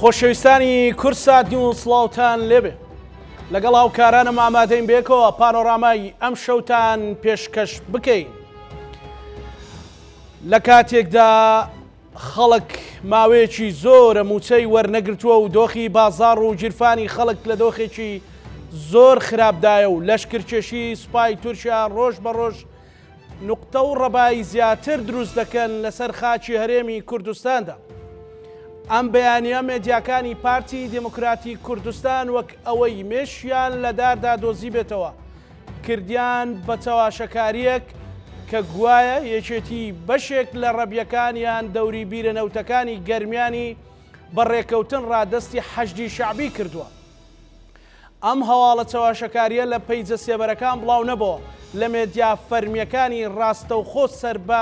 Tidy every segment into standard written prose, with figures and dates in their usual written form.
خۆشەویستانی کورسات و سڵاوتان لێبێ لەگەڵ هاوکارانم ئامادەین بێکەوە پانۆرامای ئەم شەوتان پێشکەش بکەین. لە کاتێکدا خەڵک ماوەیەکی زۆرە موچەی وەرنەگرتووە و دۆخی بازاڕ و جیرفانی خەڵک لە دۆخێکی زۆر خراپدایە و لەشکرکێشی سوپای تورکیا ڕۆژ بە ڕۆژ نوقتە و ڕەبای زیاتر دروست دەکەن لەسەر خاچی هەرێمی کوردستاندا. ئەم بەیانیە مێدیاکانی پارتی دموکراتی کوردستان وەک ئەوەی مێشیان لە داردا دۆزی بێتەوە کردیان بە تەواشەکاریەک کە گوایە یەکێتی بەشێک لە ڕەبیەکانیان دەوری بیرە نەوتەکانی گەرمیانی بەڕێکەوتن ڕادەستی حەشدی شعبی کردووە. ئەم هەواڵە تەواشەکاریە لە پەیجە سێبەرەکان بڵاو نەبەوە، لە مێدیا فەرمیەکانی ڕاستەوخۆ سەر بە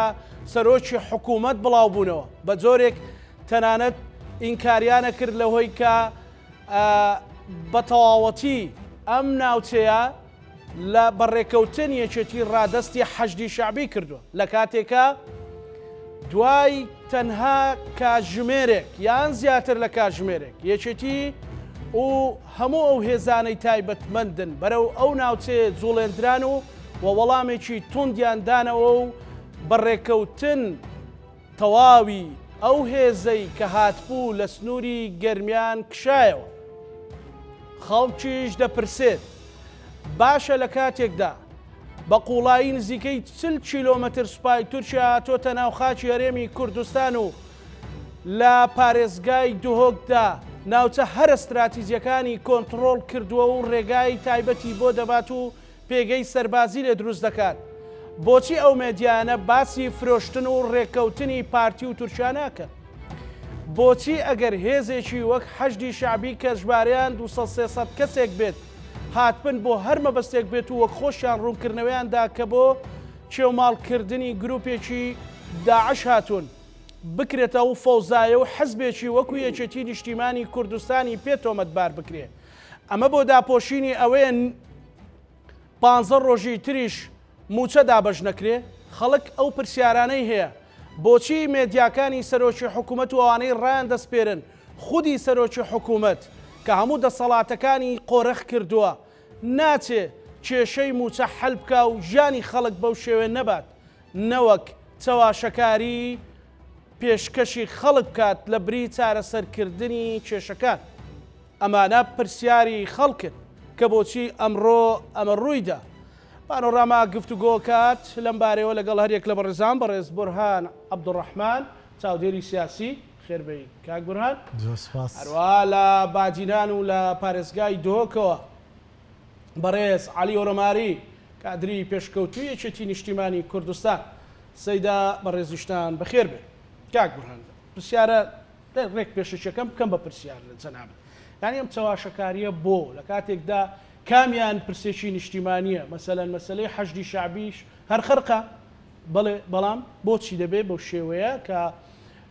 سەرۆکی حکوومەت بڵاو بوونەوە بە جۆرێک تەنانەت ئینکاریانە کرد لەهۆی کە بە تەواوەتی ئەم ناوچەیە لە بەڕێکەوتن یەکێتی ڕادەستی حەشدی شعبی کردووە لە کاتێکە دوای تەنها کاتژمێرێک یان زیاتر لە کاتژمێرێک یەکێتی و هەموو ئەو هێزانەی تایبەتمەندن بەرەو ئەو ناوچەیە جوڵێندران و وەڵامێکی توندیان دانەوە و بەڕێکەوتن تەواوی ئەو هێزەی کە هاتبوو لە سنووری گەرمیان کشایەوە. خەڵکیش دەپرسێت باشە لە کاتێکدا بە قوڵایی نزیکەی 40 کیلۆمەتر سوپای تورکیا هاتۆتە ناو خاچی هەرێمی کوردستان و لە پارێزگای دوهۆکدا ناوچە هەر ئەستراتیجیەکانی کۆنتڕۆڵ کردووە و ڕێگای تایبەتی بۆ دەبات و پێگەی سەربازی لێ دروست دەکات. بۆچی ئەو مێدیانە باسی فرۆشتن و ڕێکەوتنی پارتی و تورکیا ناکەن؟ بۆچی ئەگەر هێزێکی وەک حەشدی شعبی کە ژمارەیان 200-300 کەسێک بێت هاتبن بۆ هەر مەبەستێک بێت و وەک خۆشیان ڕوونکردنەوەیاندا کە بۆ چێوماڵکردنی گروپێکی داعش هاتوون بکرێتە و فەوزایە و حەزبێکی وەکو یەکێتی نیشتیمانی کوردستانی پێ تۆمەتبار بکرێ. ئەمە بۆ داپۆشینی ئەوەیە 15 ڕۆژی تریش موچە دابەش نەکرێ. خەڵک ئەو پرسیارانەی هەیە بۆچی مێدیاکانی سەرۆکی حکوومەت و ئەوانەی ڕایان دەستپێرن خودی سەرۆکی حکوومەت کە هەموو دەسەڵاتەکانی قۆرەخ کردووە ناچێ کێشەی موچە حەل بکە و ژیانی خەڵک بەو شێوێ نەبات نەوەک چەواشەکاری پێشکەشی خەڵک بکات لە بری چارەسەرکردنی کێشەکان. ئەمانە پرسیاری خەڵکن کە بۆچی ئەمڕۆ ئەمە ڕوویدا. پانۆراما گفتوگۆ کات لەم بارەوە لەگەڵ هەرێک لە بەڕێزان بەڕێز بورهان عەبدوڕەحمان چاودێری سیاسی خێربەی کاک بورهان هەروە لە باجینان و لە پارێزگای دۆکەوە بەڕێز عەلی ئۆرەماری کادری پێشکەوتووی یەکێتی نیشتیمانی کوردستان سەیدا بەڕێزیشتان بەخێر بێت. کاک بورهان پرسیارە ڕێک پێشەکەم بکەم بە پرسیار لە جەنابەت یانی ئەم چەواشەکاریە بۆ لە کاتێکدا کامیان پرسێکی نیشتیمانیە مەسەلەن مەسەلەی حەشدی شعبیش هەر خەرقە بەڵێ بەڵام بۆچی دەبێت بەو شێوەیە کە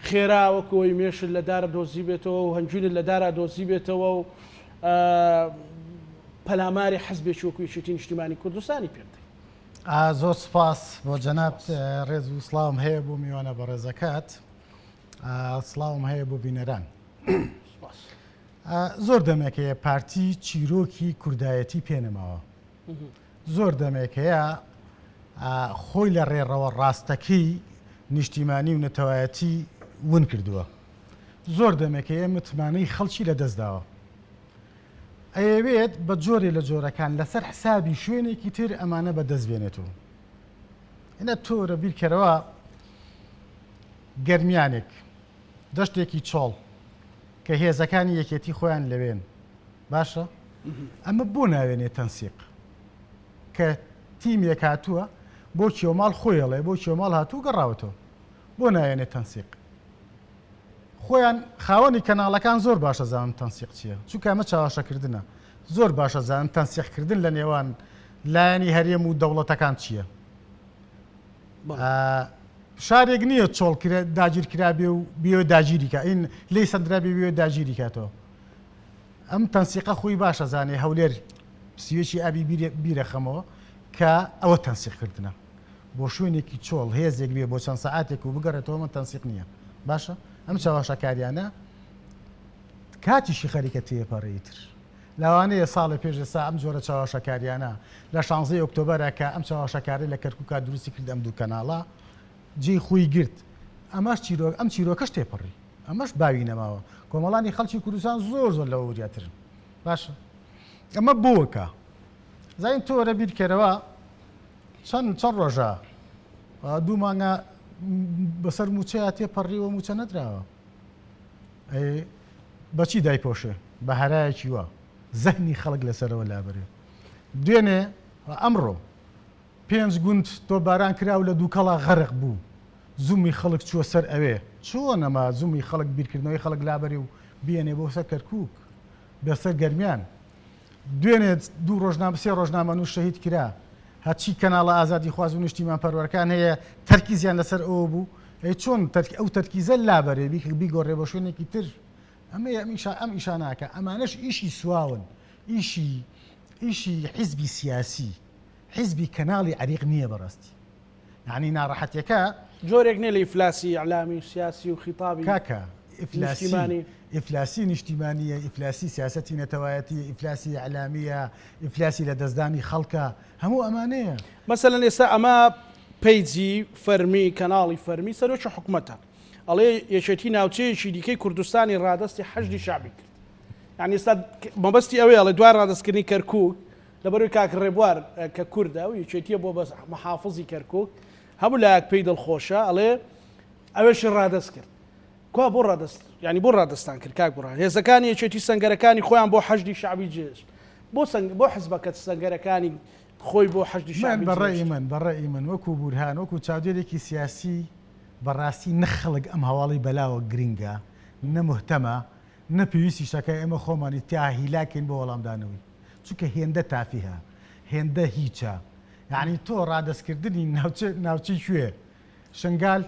خێرا وەکەوەی مێشت لە دارە دۆزی بێتەوە و هەنجوینت لە دارە دۆزی بێتەوە و پەلاماری حەزبێکی وەکو یەکێتی نیشتیمانی کوردستانی پێ بدەین. زۆر سپاس بۆ جەناب ڕێز و سڵاوم هەیە بۆ میوانە بە ڕێزەکات سڵاوم هەیە بۆ بینەران. زۆر دەمێکەیە پارتی چیرۆکی کوردایەتی پێنەماوە زۆر دەمێکەیە خۆی لە ڕێڕەوە ڕاستەکەی نیشتیمانی و نەتەوایەتی ون کردووە زۆر دەمێکەیە متمانەی خەڵکی لە دەستداوە ئەیەوێت بە جۆرێ لە جۆرەکان لەسەر حسابی شوێنێکی تر ئەمانە بەدەست بێنێتەوە. ئەنە تۆرە بیرکەرەوە گەرمیانێک دەشتێکی چۆڵ کە هێزەکانی یەکێتی خۆیان لەوێن باشە ئەمە بۆ ناوێنێت تەنسیق کە تیمێک هاتووە بۆ کێوماڵ خۆیڵێ بۆ کێوماڵ هاتوو گەڕاوەتەوە بۆ ناوێنێت تەنسیق خۆیان خاوەنی کەناڵەکان زۆر باشە زانم تەنسیق چییە چونکە ئەمە چاواشەکردنە زۆر باشە زانم تەنسیقکردن لە نێوان لایەنی هەرێم و دەوڵەتەکان چییە. شارێک نییە چۆڵ داگیرکرا بێ و بێ داگیریکە ئین لی سەندرا بێ بێ داگیری کاتەوە ئەم تەنسیقە خۆی باشە زانێ هەولێر سیوێکی ئابی بیرەخەمەوە کە ئەوە تەنسیقکردنە بۆ شوێنێکی چۆڵ هێزێک بێ بۆ چەند سەعاتێک و بگەڕێتەوە من تەنسیق نییە باشە ئەم چاواشەکاریانە کاتیشی خەریکە تێپەڕیتر لەوانەیە ساڵی پێش ئێستا ئەم جۆرە چاوەشەکاریانە لە 16 ئۆکتۆبەرە کە ئەم چاوەشەکاری لە کەرکووکە دروستی کرد ئەم دوو کەناڵە جێی خۆی گرت ئەمەش ئەم چیرۆکەش تێپەڕی ئەمەش باوی نەماوە کۆمەڵانی خەڵکی کوردستان زۆر لەوە وریاترن باشە ئەمە بۆوەکە زین تۆ وەرە بیرکەرەوە چەند ڕۆژە دوو مانگە بەسەر موچەیە تێپەڕیەوە موچە نەدراوە بەچی دایپۆشێ بە هەرایەکی وە زەهنی خەڵک لەسەرەوە لابرێ دوێنێ ئەمڕۆ 5 گوند تۆ باران کراو لە دووکەڵا غەرق بوو زوومی خەڵک چووە سەر ئەوێ چۆن ئەمە زوومی خەڵک بیرکردنەوەی خەڵک لابەری و بێنێ بۆ سەر کەرکووک بەسەر گەرمیان دوێنێ 2 ڕۆژنامە 3 ڕۆژنامە و شەهید کرا هەچی کەناڵە ئازادی خواز و نیشتیمان پەروەرەکان هەیە تەرکیزیان لەسەر ئەوە بوو چۆن ئەو تەرکیزە لابەرێ بیگۆڕێ بۆ شوێنێکی تر ئەم ئیشاناکە ئەمانەش ئیشی سواون ئیشی حیزبی سیاسی حیزبی کەناڵی عریق نییە بەڕاستی یعنی ناڕەحەتیەکە جۆرێک نێ لە ئیفلاسی ئەعلامی سیاسی و خیتابی کاکە ئیفلاسی نیشتیمانیە ئیفلاسی سیاسەتی نەتەوایەتی ئیفلاسی ئەعلامیە ئیفلاسی لە دەستدانی خەڵکە هەموو ئەمانەیە مەسەلەن ئێستا ئەمە پەیجی فەرمی کەناڵی فەرمی سەرۆکی حکوومەتە ئەڵێ یەکێتی ناوچەیەکی دیکەی کوردستانی ڕادستی حەشدی شعبی کرد یعنی ئێستا مەبەستی ئەوەیە ئەڵێ دوای ڕادستکردنی کەرکووک لەبەرەوەی کاک ڕێبوار کە کوردە و یەکێتیە بۆ بە مەحافظی کەرکووک هەموو لایەک پێی دڵخۆشە ئەڵێ ئەوێشی ڕادست کرد کوا بۆ ڕادست ینی بۆ ڕادستان کرد کاک بڕان هێزەکانی یەکێتی سەنگەرەکانی خۆیان بۆ حەشدی شعبی جێشت بۆ حزبەکە سەنگەرەکانی خۆی بۆ حەشدی شعبی بەڕێی من وەکو بورهان وەکو چاودێرێکی سیاسی بەڕاستی نەخەڵک ئەم هەواڵی بەلاوە گرنگە نەمهتەمە نەپێویستی شەکە ئێمە خۆمانی تا هیلاکەین بۆ وەڵامدانەوەی چونکە هێندە تافیها هێندە هیچە یعنی تۆ ڕادستکردنی ناوچەی کوێ شنگال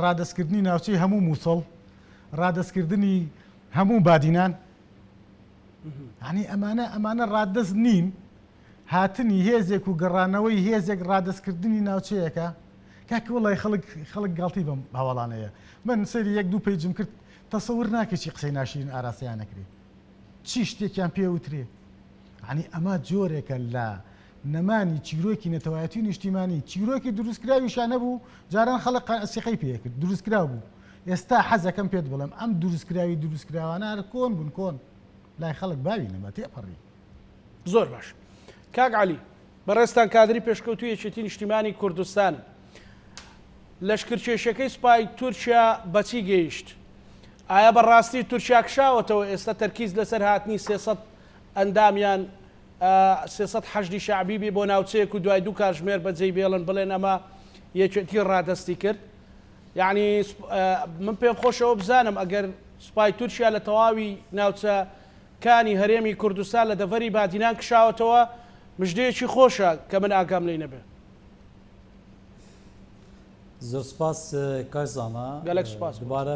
ڕادستکردنی ناوچەی هەموو مووسڵ ڕادستکردنی هەموو بادینان ینی ئەمانە ڕادست نین هاتنی هێزێک و گەڕانەوەی هێزێک ڕادستکردنی ناوچەیەەکە کاکە وڵی خەڵک گاڵتی بەم هەواڵانەیە من سەری 1-2 پیجم کرد تەسەور ناکەی قسەی ناشرین ئاراسیان نەکرێت چی شتێکیان پێوترێ ینی ئەمە جۆرێکە لە نەمانی چیرۆکی نەتەوایەتی نیشتیمانی چیرۆکی دروستکراویشان نەبوو جاران خەڵک سیقەی پێ کرد دروستکرا بوو ئێستا حەزەکەم پێت بڵێم ئەم دروستکراوانە کۆن بوون کۆن لای خەڵک باوی نەما تێپەڕی زۆر باش کاک عەلی بەڕێستان کادری پێشکەوتوی یەکێتی نیشتیمانی کوردستان لەشکرکێشەکەی سوپای تورکیا بەچی گەیشت ئایا بەڕاستی تورکیا کشاوەتەوە ئێستا تەرکیز لەسەر هاتنی 300 ئەندامیان 300 حەشدی شعبی بێ بۆ ناوچەیەک و دوای دوو کاتژمێر بەجێی بێڵن بڵێن ئەمە یەکێتی ڕادستی کرد یعنی من پێم خۆشەوە بزانم ئەگەر سوپای تورکیا لە تەواوی ناوچەکانی هەرێمی کوردستان لە دەڤەری بادینان کشاوەتەوە مژدەیەکی خۆشە کە من ئاگام لێی نەبێ زۆر سپاس کارزانە گەلێک سپاس دوبارە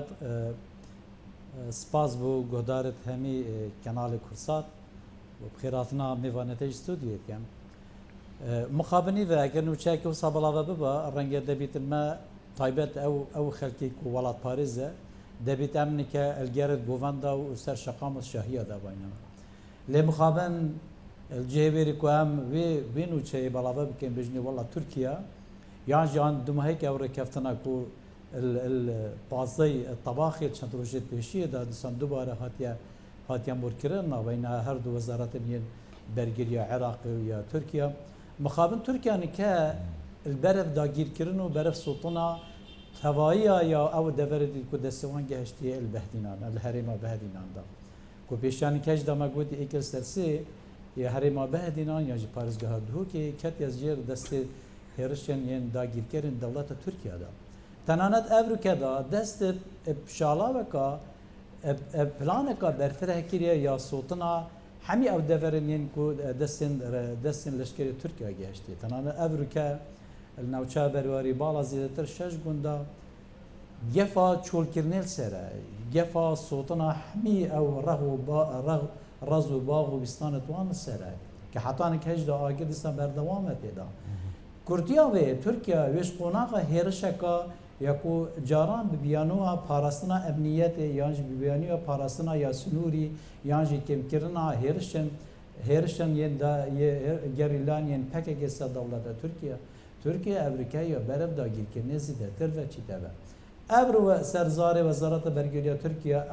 سپاس بۆ گۆدارت هەمی کەناڵی کورسات و بخێراتنا میوانەتەی ستودیۆکەم مخابنی و ئەگەر نوچایکە و سابڵاوە ببە ڕەنگە دەبیتمە تایبەت ئەو خەلکی و وڵات پارێزە دەبیت ئەمنێکە ئەلگەرت بۆڤەندا و سەر شەقام و شاهیە دابینەوە لێ مخابن جێبێری کو ئەم وێ نوچەیە بەڵاوە بکەین بژنی وڵات تورکیا یان جان دومهەیەکی ئەو ڕێکەفتنە و پازەی تەباخی چەند ڕۆژێت پێشیەدا دیسان دووبارە هاتیان بۆرکردن ناوەینە هەردوو وەزارەتن یەن بەرگریە عێراقی و یا تورکیا مخابن تورکیانی کە البەرف داگیرکردن و بەرف سوتنا تەواییە یا ئەو دەڤەردی کو دەستەوان گەهشتیە البەهدینان لە هەرێما بەهدیناندا کو پێشانی کەش دەمەگوتی ئێکل سەرسێ یا هەرێما بەهدینان یا پارێزگەها دووکێ کەتی از ژێر دەستی هێرشیان یەن داگیرکردن دەوڵەتە تورکیادا تەنانەت ئەڤروکەدا دەست شاڵاوەکە پلانێکە بەرفرەکیریە یا سوتنا هەمی ئەو دەڤەرن یەن کو دەستین لەشکری تورکیا گەهشتی تەنانەت ئەڤروکە ناوچە بەرواری باڵا زیاتر 6 گوندا گەفا چۆلکردنێل سەرە گەفا سوتنا هەمی ئەو ڕەز و باغ و بیستانەتوانە سەرە کە حتانێک هەشدا ئاگر دیسان بەردەوامە تێدا کورتیا وێ تورکیا وێش قۆناغا هێرشەکە یکو جاران بیانوها پاراستنا امنیت یانج بیانوها پاراستنا یا سنوری یانج کم کرنا هرشن ین دا گریلان ین پکه گسته دولت ترکیه امریکا یا برف داگیر که نزیده تر و چی دبه ابرو سرزار وزارت برگریا ترکیه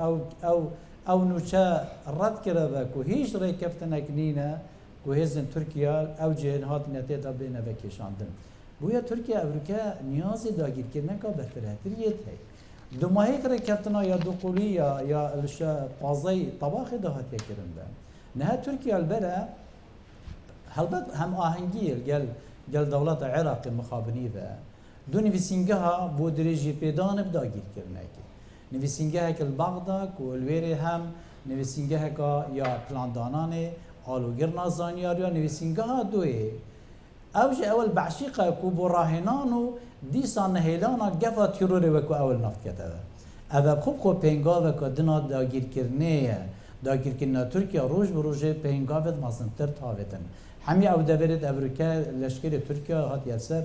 او نوچه رد کرده و که هیچ ری کفتنک نینه که هزن ترکیه او جهنهات نتیت بینه و کشاندن بویا ترکیه امریکا نیازی داگیر که نکا برفرهتریت هی دو ماهی که ری کفتنا یا دو قولی یا پازای طباخ دهات یکرن ده نه ترکیه البره هلبت هم آهنگی گل دولت عراق مخابنی و دو نویسینگه ها بو درجی پیدان بداگیر کرنه که نویسینگه ها که البغدا که الویره هم نویسینگه ها که یا پلاندانانه آلوگر نازانیاری یا نویسینگه ها دوه اوج اول بعشیقه که بو راهنانو دیسان نهیلانا گفا تیروره وکو اول نفت کده اوه خوب پینگاه وکو دنا داگیر کرنه داگیر کرنه ترکیه روش بروژه پینگاه مازنتر تاویتن همی او دبرد امریکا لشکر ترکیه هات یلسر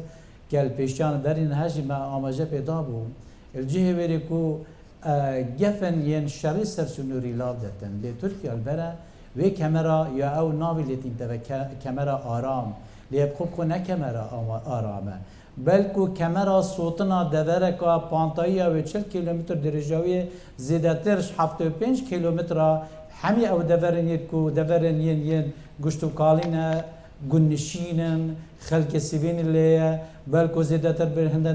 گل پیشان برین هجی ما آماجه پیدا بوم الجهه وری کو گفن ین شری سرسنوری لاب دتن لی ترکیه البره و کامرا یا او ناوی لیتین تا کامرا آرام لیب خوب کو نه کامرا آرامه بلکو کامرا صوتنا دوره که پانتایی و 40 کیلومتر درجاوی زیادترش 75 کیلومتر همی او دورن ید کو دورن ین گشتو کالینه گنشینن خلق سیوین لیه بلکو زیادتر بر هنده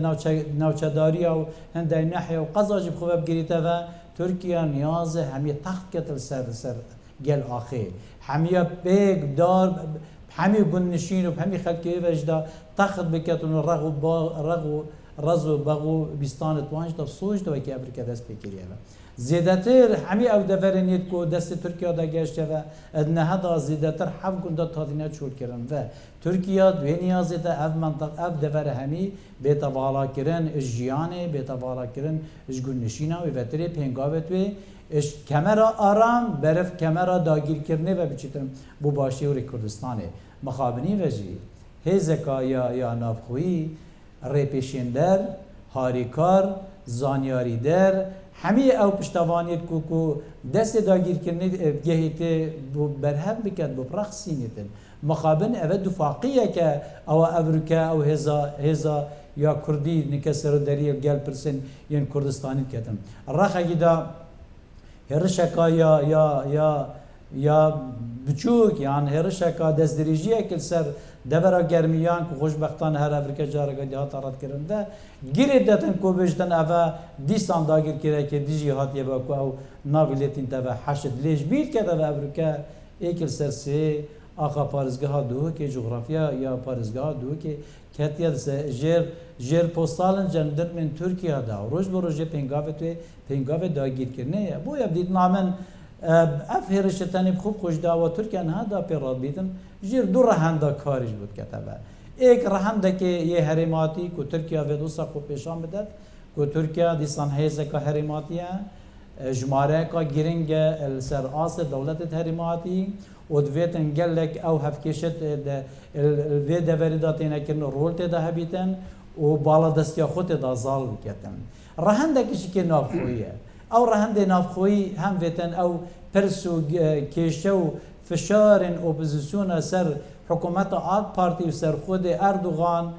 نوچداری و هنده نحیه و قضاجب خوبه بگیریته و ترکیه نیازه همی تخت کتل سر گل آخه همی بیگ دار همی گنشین و همی خلقی وجده تخت بکتون رزو بغو بیستانت وانج دا سوش دا وکی امریکا دست بکریه و زیادتر همی او دورنید که دست ترکیه دا گشته و ادنه دا زیادتر 7 گنده تادینه چول کرن و ترکیه دوی نیازی دا اف منطق اف دور همی بیتا بالا کرن اش جیانه بیتا بالا کرن اش گنشینه و وطره پینگاوت و اش کمرا آرام برف کمرا داگیر کرنه و بچیتن بو باشی و کردستانه مخابنی وجی هزکا یا نافخویی ریپیشندر هاریکار زانیاری در همی او پشتوانیت کو دست داگیر کرنه گهیت برهم بکد بو پرخسینیتن مخابن او دفاقیه که او امریکا او هزا یا کردی نکسر دریل گل پرسن ین کردستانی کتن رخی دا هرشکا یا بچوک یعنی هرشکا دست دریجیه کل سر دورا گرمیان که خوشبختان هر افریقا جارگا دیهات آراد کرنده گیرید داتن کو بجتن اوه دیستان داگیر کرده که دیجی هاتیه با کو او ناویلیتین تاوه حشد لیش بید که اوه افریقا ایکل سر سه آقا پارزگاه ها دوه که جغرافیا یا پارزگاه ها دوه که کتیه جیر پوستالن جندر من ترکیه دا روش بروژه پینگاوه داگیر کرنه بویا بدید نامن اف هرشتانی خوب خوش داوا ترکیه نه دا پیراد بیتن جیر دو رهنده کارش بود کتبه ایک رهنده که یه حریماتی که ترکیه و دوستا خوب پیشان بدد که ترکیه دیسان حیزه که حریماتیه جماره که گرنگ سر آس دولت حریماتی و دویتن گلک او هفکشت الوی دوری داتینه کرن رول تیده هبیتن و بالا دستی خود دا زال بکتن رهنده کشی که نافخویه او رهنده نافخویی هم ویتن او پرسو کشه و فشار اپوزیسیون سر حکومت آک پارتی و سر خود اردوغان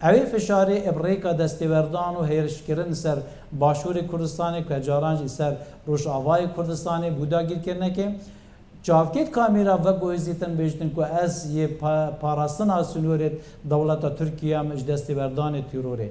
اوی فشار ابریکا دستیوردان و هیرش کرن سر باشور کردستانی که جارانج سر روش آوای کردستانی بودا گیر کرنه که چاوکیت کامیرا و گویزیتن بیشتن که از یه پاراستن سنورت دولت ترکیه مش دستیوردان تیروره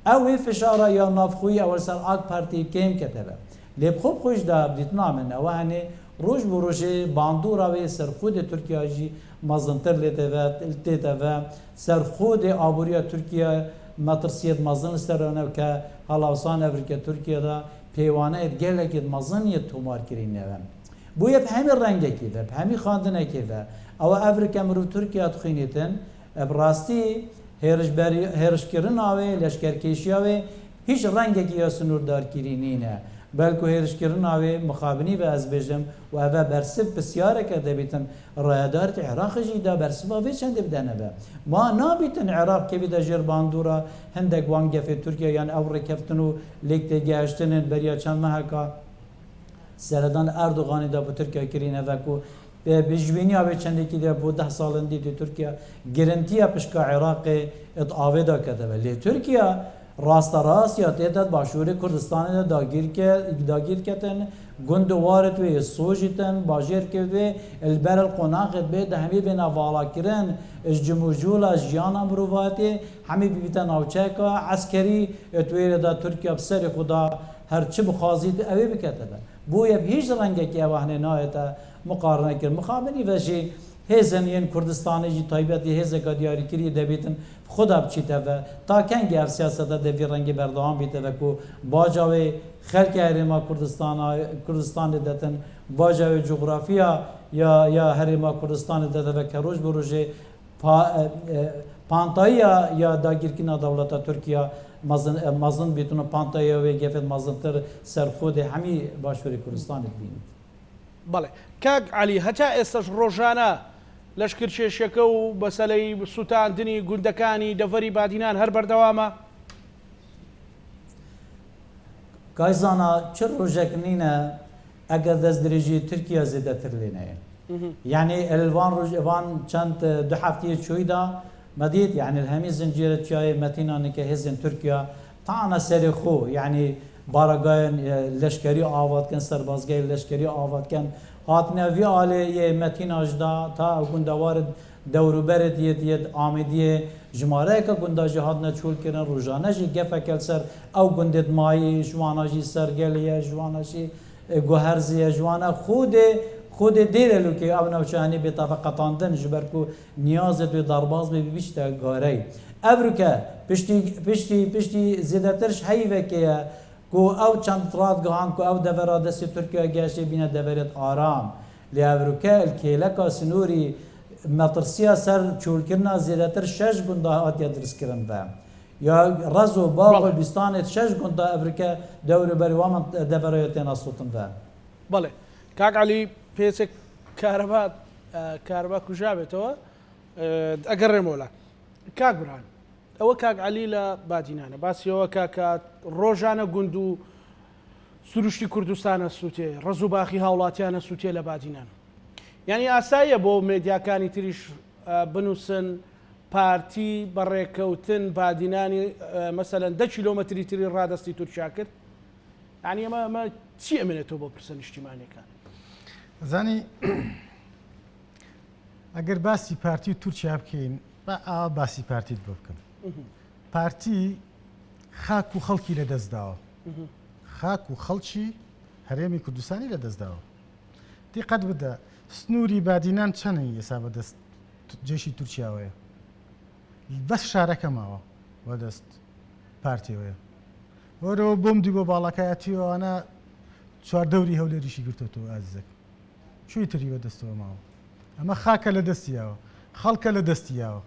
اوی فشار یا نافخوی اول سر آک پارتی کم کتبه لیب خوب خوش دا بدیت نامن او هنه روش بروشه باندورا و سر خود ترکیه جی مازنتر لیته و سر خود آبوریا ترکیه مترسیت مازن سرانه که حالاوسان افریقا ترکیه دا پیوانه گله که مازنیت تومار کرینه و بویا به همین رنگه که و به همین خاندنه که و او افریقا مرو ترکیه تخینیتن براستی هرش کرن آوه لشکرکشی آوه هیچ رنگه که یا سنوردار کرینینه بەلکو هێرشکردن ناوێ مخابنی بە ئەس بێژم و ئەە بەرسف پرسیارێکە دەبێتن ڕایدارتی عێراقیژی دا بەرسڤێ چەندێ بدەنەبە ما نابیتن عێراق کەبیدە ژێر باندورە هەندێک وان گەفێ تورکیا یان ئەو ڕێکەفتن و لێک تێگەیشتنن بەریا چەند مەهەکە سەردان ئەردوغانیدا بۆ تورکیا کرینەڤەک و بژبینی ئاوێ چەندێکی دێ بۆ 10 ساڵن دیتی تورکیا گرنتیە پشکا عێراقێ ئاوێدا کەدەبە لێ تورکیا ڕاستە ڕاستیا تێدەت باشووری کوردستانە داگیرکەتن گوند وارت وێ سۆژیتن باژێرکردێ البەرل قۆناغت بێ دە هەمی بێ ناڤاڵاکردن جموجوولە ژیانە مرۆڤاتێ هەمی بیبیتە ناوچەکە عەسکەری توێرەدا تورکیا بسەری خودا هەرچی بخوازیت ئەوێ بکەتەبە بۆیە هیچ ڕەنگێکی ئەوە هەنێ نایەتە مقارنەکرد مخابنی بەژێ هێزن یەن کوردستانێکی تایبەتی هێزێکە دیاریکردی دەبێتن خدا بچیتەوە تا کەنگی هەر سیاسەتە دەبی ڕەنگی بەردەوام بیتەوە و باجاوێ خەلکی هەرێما کوردستانی دەتن باجاوێ جوغرافیا یا هەرێما کوردستانی دەدەوە کە ڕۆژ بە ڕۆژێ پانتاییە یا داگیرکردنا دەوڵەتە تورکیا مەزن بێتونە پانتاییەوێ گەفێت مەزنتر سەرخۆدێ هەمی باشووری کوردستانت بینیت بەڵێ کاک علی هەتا ئێستش ڕۆژانە لەشکرچێشەکە و بەسەلەی سووتاندنی گوندەکانی دەڤەری بادینان هەر بەردەوامە کایزانە چ ڕۆژێک نینە ئەگەر دەست درێژی تورکیا زێدەتر لێنەیە یعنی ئەلوان ڕۆژێوان چەند دو هەفتەیە چۆیدا مەدیت یعنی هەمی زنجیرە چایە مەتینانێکە هێزن تورکیا تاانە سەری خۆ یعنی بارگایان لشکری آواد کن سربازگاه لشکری آواد کن هاتنه وی آله یه متین اجدا تا گندوار دوروبرد یه آمدیه جماره که گندا جهاد نچول کردن روزانه جی گفه کل سر او گندد مایی جوانا جی سرگلیه جوانا جی گوهرزیه جوانا خود دیره لو که او نوچانی به طبقتاندن جبرکو نیازت به درباز به بیشتر گاره ابرو که پشتی زیادترش حیوه که کو او چند رات گهان کو او دورا دست ترکیه گشته بینه دورت آرام لیاوروکه الکیلکا سنوری مطرسیا سر چول کرنا زیادتر 6 گنده آتیا درس کردن و یا رز و باغ و بیستانت 6 گنده افریقا دور بریوام دورایت ناسوتن و بله کاک علی پیسک کاربا کجابه تو اگر مولا کاک برهان ئەوە کاک علی لە بادینانە باسیەوە کاکە ڕۆژانە گوند و سروشتی کوردستانە سووتێ ڕز و باخی هاوڵاتیانە سووتێ لە بادینان یعنی ئاساییە بۆ مێدیاکانی تریش بنووسن پارتی بەڕێکەوتن بادینانی مەسەلەن 10 کیلۆمەتری تری ڕادستی تورکیا کرد یعنی ئەمە چی ئەمێنێتەوە بۆ پرسە نیشتیمانێکە زانی ئەگەر باسی پارتی تورکیا بکەین ئا باسی پارتیت بۆ بکەم پارتی خاک و خەڵکی لە دەستداوە خاک و خەڵکی هەرێمی کوردستانی لە دەستداوە دیقەت بدە سنووری بادینان چەنی ئێسا بەدەست جێشی تورکیاوەیە بەس شارەکە ماوە بەدەست پارتیەوەیە وەرەوە بۆم دی بۆ باڵەکایەتیەوەوانە چواردەوری هەولێریشی گرتوەوە ئازیزەک شووی تری بەدەستەوە ماوە ئەمە خاکە لە دەستیاوە خەڵکە لە دەستیاوە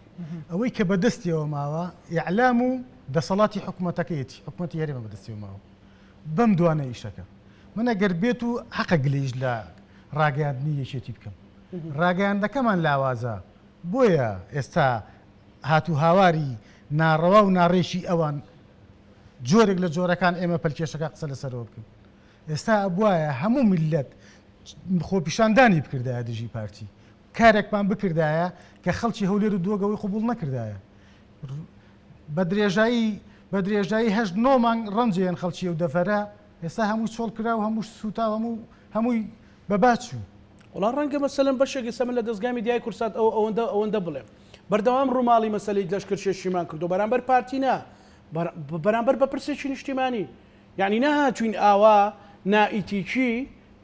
ئەوەی کە بەدەستیەوە ماوە ئیعلام و دەسەڵاتی حکوومەتەکەیەتی حکوومەتی هەرێمە بەدەستیەوە ماوە بەم دوانە ئیشەکە من ئەگەر بێت و حەقە گلەیش لە ڕاگەاندنی یەکێتی بکەم ڕاگەاندەکەمان لاوازە بۆیە ئێستا هاتوو هاواری ناڕەوا و ناڕێشی ئەوان جۆرێک لە جۆرەکان ئێمە پەلکێشەکە قسە لەسەرەوە بکەن ئێستا ئەبوایە هەموو میلەت خۆپیشاندانی بکردایە دژی پارتی کارێکمان بکردایە کە خەڵکی هەولێر و دۆگەوەی قبول نەکردایە بە درێژایی 8 مانگ ڕەنجیان خەڵکی و دەفەرە ئێستا هەمووی چۆڵ کرا و هەموو سوتا هەمووی بەباچوو وڵا ڕەنگە مەسەلەن بەشێکی سەمن لە دەستگای میدیای کورسات ئەوەندە بڵێم بەردەوام ڕووماڵی مەسەلەی لەشکرچێشیمان کردو بەرامبەر پارتی نا بەرامبەر بە پرسێکی نیشتیمانی یعنی نەهاتوین ئاوا نائیتیکی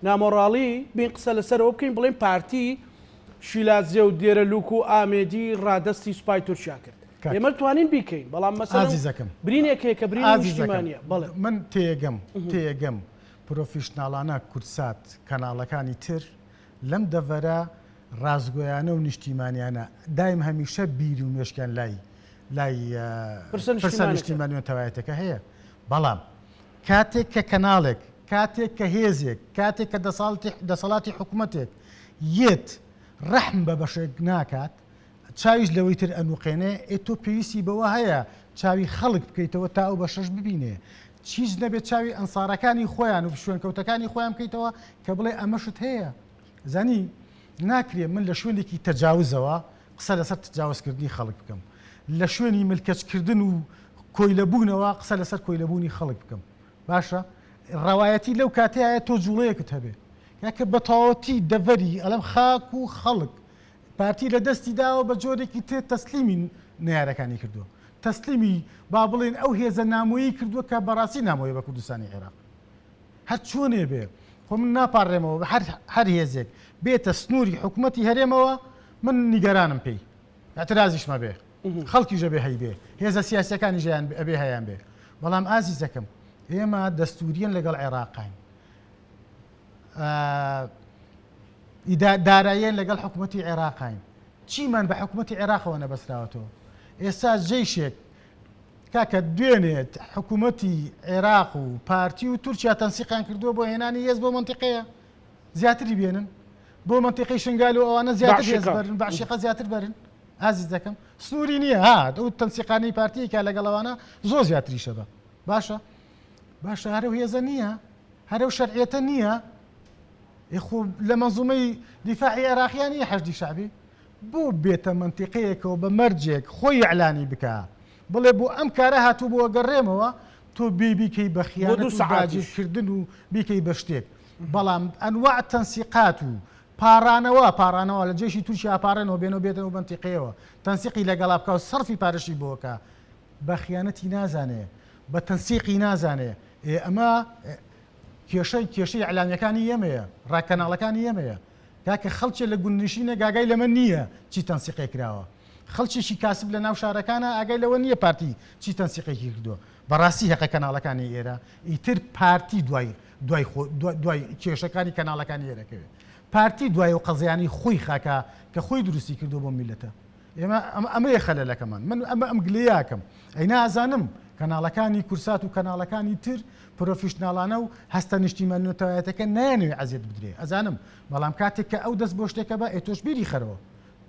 نامۆڕاڵی بین قسە لەسەرەوە بکەین بڵێن پارتی شیلازێ و دێرە لوک و ئامێدی ڕادستی سوپای تورکیا کرد ئێمە توانین بیکەین بەڵام ئازیزەکەم برینێکەیە کە برین نیشتیمانیە بڵێ من تێگەم پرۆفیشناڵانە کورسات کەناڵەکانی تر لەم دەڤەرە ڕازگۆیانە و نیشتیمانیانە دایم هەمیشە بیر و مێشکیان لای پرسە نیشتیمانیەوە تەوایەتەکە هەیە بەڵام کاتێک کە کەناڵێک کاتێک کە هێزێک کاتێک کە دەسەڵاتی حکوومەتێک یەت ڕەحم بە بەشێک ناکات چاویش لەوەی تر ئەنوقێنێ تۆ پێویستی بەوە هەیە چاوی خەڵک بکەیتەوە تا ئەو بەشەش ببینێ چیز نەبێت چاوی ئەنسارەکانی خۆیان و شوێنکەوتەکانی خۆیان بکەیتەوە کە بڵێ ئەمەشت هەیە زانی ناکرێ من لە شوێنێکی تەجاوزەوە قسە لەسەر تجاوزکردنی خەڵک بکەم لە شوێنی ملکەچکردن و کۆیلەبوونەوە قسە لەسەر کۆیلەبوونی خەڵک بکەم باشە ڕەوایەتی لەو کاتەیە تۆ جوڵەیەکت هەبێ کە بە تەواوەتی دەڤەری ئەلەم خاک و خەڵک پارتی لە دەستی داوە بە جۆرێکی تێ تەسلیمی نارەکانی کردووە تەسلیمی با بڵێن ئەو هێزە نامۆیی کردووە کە بەڕاستی نامۆیە بە کوردستانی عێراق هەر چۆنێ بێ خۆ من ناپارڕێمەوە هەر هێزێک بێتە سنووری حکوومەتی هەرێمەوە من نیگەرانم پێی اعترازیشمە بێ خەڵکیژە بێ هەی بێ هێزە سیاسەکانی ژیان ئەبێ هەیان بێ بەڵام ئازیزەکەم ئێمە دەستوریان لەگەڵ عێراقین داراییان لەگەڵ حکوومەتی عێراقین چیمان بە حکوومەتی عێراقەوە نەبەستراوەتەوە ئێستا جێیشێک کاکە دوێنێت حکوومەتی عێراق و پارتی و تورکیا تەنسیقان کردووە بۆ هێنانی هێز بۆ منتیقەیە زیاتری بێنن بۆ منتیقەی شنگال و ئەوانە زیاتر هێز بەرن بەعشیقە زیاتر بەرن ئازیز دەکەم سنووری نییە هات ئەو تەنسیقانی پارتیەکە لەگەڵەوانە زۆر زیاتریشە بە باشە هەرو هێزە نییە هەرو شەرعیەتە نییە خۆ لە مەنزومەی دیفاعی عێراقیانی حەشدی شعبی بۆ بێتە منتیقەیەکەوە بە مەرجێک خۆی ئەعلانی بکە بڵێ بۆ ئەم کارە هاتوو بۆ گەڕێمەوە تۆ بیکەی بە خیانەت و باجێکردن و بیکەی بە شتێک بەڵام ئەنواع تەنسیقات و پارانەوە لە جێشی تووشی ئاپارێنەوە بێنەوە بێتەوە بەنتیقەیەوە تەنسیقی لەگەڵا بکە و سەرفی پارەشی بۆکە بە خیانەتی نازانێ بە تەنسیقی نازانێ ئەمە کێشەی ئەعلانیەکانی ئێمەیە ڕاکەناڵەکانی ئێمەیە کاکە خەڵکێ لە گوندنشینە گاگای لەمە نییە چی تەنسیقی کراوە خەڵکیشی کاسب لە ناو شارەکانە ئاگای لەوە نییە پارتی چی تەنسیقێکی کردووە بەڕاستی هەقە کەناڵەکانی ئێرە ئیتر پارتی دوای کێشەکانی کەناڵەکانی ئێرەکەوێت پارتی دوای و قەزیانی خۆی خاکە کە خۆی دروستی کردو بۆ میلەتە ئێمە ئەمەیە خەلەلەکەمان من ئەم گلەیەکەم ئەینا ئازانم کەناڵەکانی کورسات و کەناڵەکانی تر پرۆفیشناڵانە و هەستە نیشتیمانیەتەوایەتەکە نایانوێ عەزیەت بدرێ ئەزانم بەڵام کاتێک کە ئەو دەست بۆ شتێکە بە ئێتۆش بیری خەرەوە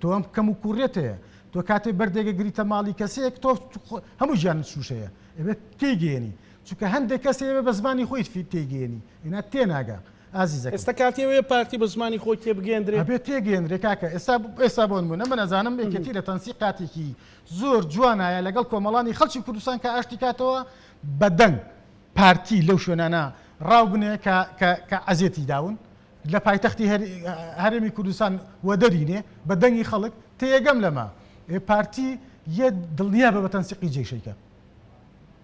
تۆ ئەم کەم و کوڕێتەیە تۆ کاتێک بەردێگە گریتە ماڵی کەسێک تۆ هەموو ژیان شوشەیە ئەبێت تێگەێنی چونکە هەندێک کەسێ بە زمانی خۆی تێگەێنی ئینا تێناگە ئازیزەکە ئێستا کاتێوەیە پارتی بە زمانی خۆی تێبگەێنرێ ئەبێت تێگەێنرێ کاکە ئێستا بۆن بوون ئەمە نەزانم یەکەتی لە تەنسیقاتێکی زۆر جوانایە لەگەڵ کۆمەڵانی خەڵکی کوردستان کە ئاشتی کاتەوە بەدەنگ پارتی لەو شوێنانە ڕاو بنێ کە عەزیەتی داون لە پایتەختی هەرێمی کوردستان وەدەرینێ بە دەنگی خەڵک تێگەم لەمە پارتی یە دڵنیا بە تەنسیقی جێشەکە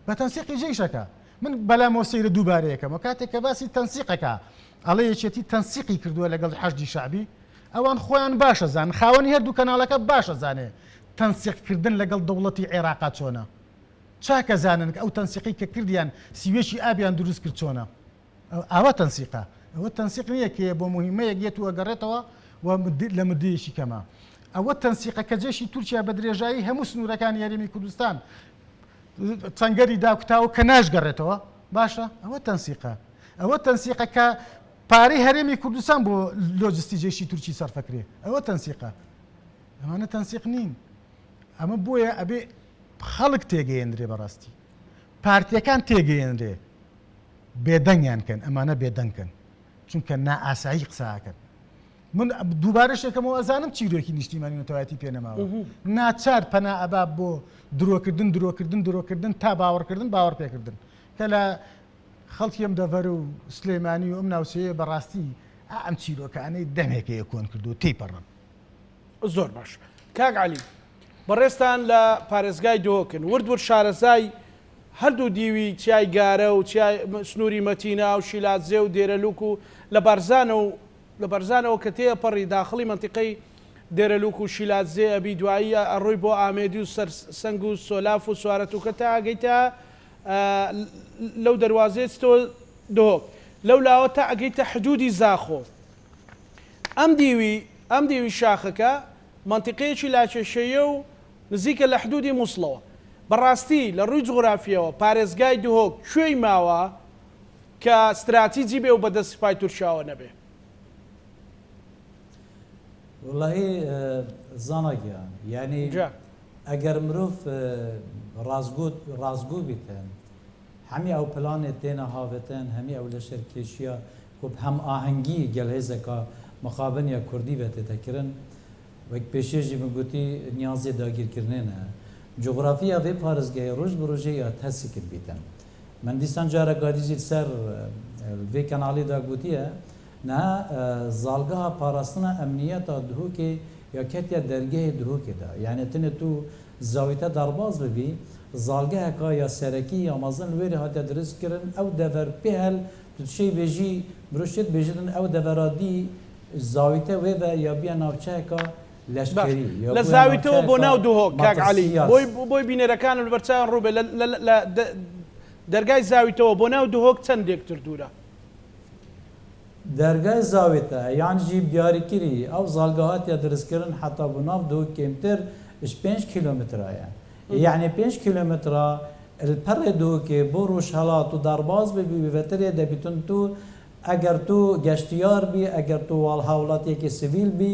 بە تەنسیقی جێشەکە من بەلامەوە سەیرە دووبارەیەکەمە کاتێک کە باسی تەنسیقەکە ئەڵێ یەکێتی تەنسیقی کردووە لەگەڵ حەشدی شعبی ئەوان خۆیان باشە زان خاوەنی هەردوو کەناڵەکە باشە زانێ تەنسیقکردن لەگەڵ دەوڵەتی عێراقا چۆنە چاکە زانن ئەو تەنسیقی کە کردیان سیوێشی ئابیان دروست کرد چۆنە ئەوە تەنسیقە ئەوە تەنسیق نییە کە بۆ مهمەیەک یەتووە گەڕێتەوە لە مدەیەکی کەمە ئەوە تەنسیقە کە جێشی تورکیا بە درێژایی هەموو سنوورەکانی یاریمی کوردستان چەنگەری داکوتاوە کە ناشگەڕێتەوە باشە ئەوە تەنسیقە کە پارەی هەرێمی کوردستان بۆ لۆجستی جێشی تورکی سەرفەکرێ ئەوە تەنسیقە ئەمانە تەنسیق نین ئەمە بۆیە ئەبێ خەڵک تێگەیەندرێ بەڕاستی پارتیەکان تێگەیەندرێ بێدەنگیان کەن ئەمانە بێدەنگکەن چونکە نائاسایی قساکەن من دووبارەشێکەکەمەوە ئەزانم چیرۆکی نیشتیمانی نەتەوایەتی پێنەماوە ناچار پەنا ئەبا بۆ درۆکردن تا باوەڕکردن باوەڕ پێکردن کە لە خەڵکیم دەڤەر و سلێمانی و ئەم ناوچەیە بەڕاستی ئەم چیرۆکانەی دەمێکەیە کۆن کردو تێیپەڕن زۆر باش کاک عەلی بەڕێستان لە پارێزگای دۆکن ورد شارەزای هەردوو دیوی چای گارە و سنووری مەتینا و شیلاتزێ و دێرەلوک و لە بەرزانەوە کە تێپەڕی داخڵی منتیقەی دێرەلوک و شیلاتزێ ئەبی دوایی ئەڕۆی بۆ ئامێدی و سەنگ و سۆلاف و سوارەت و کە تا ئەگەیتە لەو دەواازێت تۆ دۆک لەو لاوە تا ئەگەیتە حدودی زاخۆ ئەم دیوی شاخەکە منتیقەیەکی لاکێشەیە و نزیکە لە حدودی مووسڵەوە بەڕاستی لە ڕووی جغرافیەوە پارێزگای دهۆک کوێی ماوە کە استراتیجی بێ و بەدەست سوپای تورکیاوە نەبێ. والله زاناگیان یعنی ئەگەر مرۆڤ ڕازگو بیتن هەمی ئەو پلانێت تێنە هاوێتن هەمی ئەو لەشەر کێشیە هەم ئاهەنگی گەلهێزەکە مخابنیە کوردی بێتێتەکردن وەک پێشێژی بگوتی نیازێ داگیرکردنێنە جغرافیا vê parêzgehê roj bi rojê ya tesî kir bîtin. Min dîsan carek gadî ser vê kenalê da gotiye niha zalgeha parastina emniyeta dihokê ya ketiya dergehê dihokê da. Yani tinê tu zawîte derbas bibî zalgeheka ya serekî ya mezin li wêrê hatiye dirist kirin ew dever pêhel tu şey bêjî mirov bêjin ew devera dî zawîte wê ve ya biya navçeyeka لە زاویتەوە بۆ ناو دوهۆک کاک عەلی بۆی بینەرەکانم بەرچاویان ڕووبێ لە دەرگای زاویتەوە بۆ ناو دوهۆک چەندێکتر دوورە دەرگای زاوێتە یان jî دیاریکirî ew zalgehatiya diristkirin heta bi nav dohok kêmtir ji 5 kilometraya yani 5 kilometra li perê dohokê bo rojhelat û derbas bibî wî vetirê debîtin tu eger tu geştiyar bî eger tu hewlatiyekî sivîl bî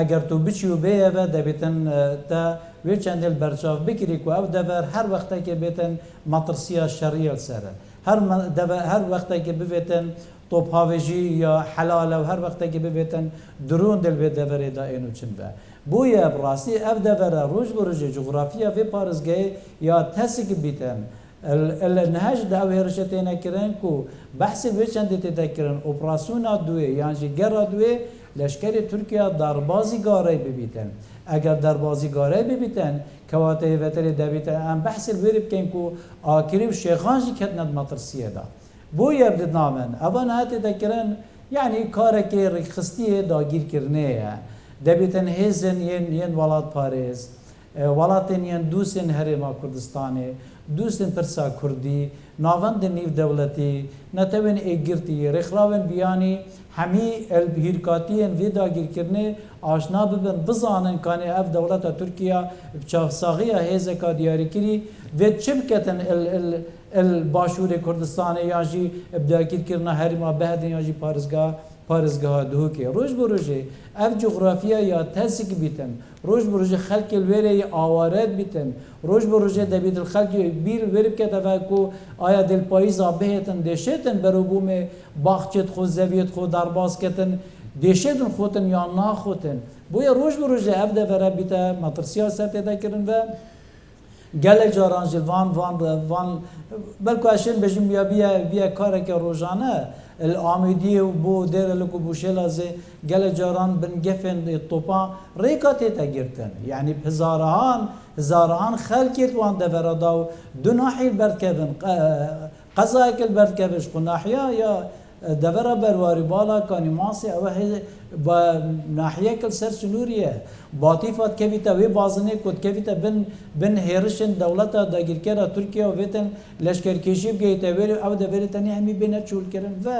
eger tu biçî û bêyeve debîtin te wê çendêl berçav bikirî ku ev dever her wextekê bêtin matirsiya şerîya li ser e her wextekê bivêtin tophavêjî ya helal ew her wextekê bivêtin dirûn dil vê deverê da ên û çin be bûye bi rastî ev devere roj bi rojê coğrafiya vê parêzgehê ya tesikî bîtin niha ji de ew hêrişe têne kirin ku behsê wê çendê tê kirin operasyona duê yan jî gera duê leşkerê Tirkiye derbazî garey bibîtin eger derbazî garey bibîtin kewateyê veterê debîtin em behsê wêrê bikin ku akirî û şêxan jî ketine di matirsiyê da bûye didnamin evan niha tê kirin yani karekê rêxistiyê dagîrkirinê ye debîtin hêzin yên welat parêz welatên yên dûsên Herêma Kurdistanê dûsên pirsa Kurdî navendên nîvdewletî netewên êgirtî rêxrawên biyanî hemî hîrkatiyên vê dagîrkirinê aşna bibin bizanin kanê ev dewleta Tirkiye bi çavsaxiya hêzeka diyarîkirî vê çi biketin başûrê Kurdistanê yan jî bi dagîrkirina Herêma Behedên yan jî parêzgeha dihokê roj bi rojê ev coğrafiya ya tesikî bîtin roj bi rojê xelkê li wêrê awaret bîtin roj bi rojê debî dil xelkê bîr wêrê bikete ve ku aya dilpayîza bihêtin dêşêtin berûbûmê baxçet xwe zeviyet xwe derbas ketin dêşêtin xotin yan naxotin bûye roj bi rojê ev devere bîte matirsiya ser têde kirin ve gelek caran ji van belku eşên bêjim ya biye kareke rojane Amîdiyê û bo dêrelek û bûşêlazê gelek caran bin gefên topan rêka tête girtin yani hizaran xelkê wan devera da û du nahî berdkevin qezayekê li berdkevin ji xwe nahiya ya devera berwarî bala kanî masê ew nahiyek li ser Sinûriye batîfa dikevîte wê bazinê ku dikevîte bin hêrişên dewleta dagîrkera Tirkiye û vêtin leşkerkêjî bigihîte wêrê ew deverê tenê hemî bêne çûlkirin ve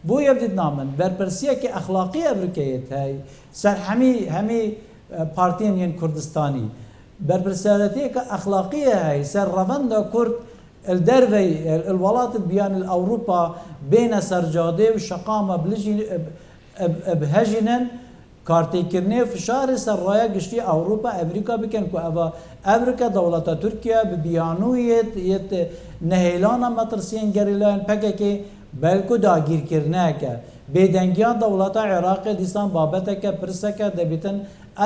bûye didnamin berpirsiyekî exlaqî Ewrikeyê hey ser hemî partiyên yên Kurdistanî berpirsiyetiyeka exlaqî hey ser revenda Kurd الدربي الولايات بيان الأوروبا بين سرجادي وشقامة بلجي بهجنن كارتيكرني فشار سرايا قشتي أوروبا أمريكا بكن كو أمريكا دولة تركيا ببيانوية نهيلانا مترسين جريلان بككي بلكو داگیر کرناك بيدنگيان دولة عراق ديسان بابتك برسك دبيتن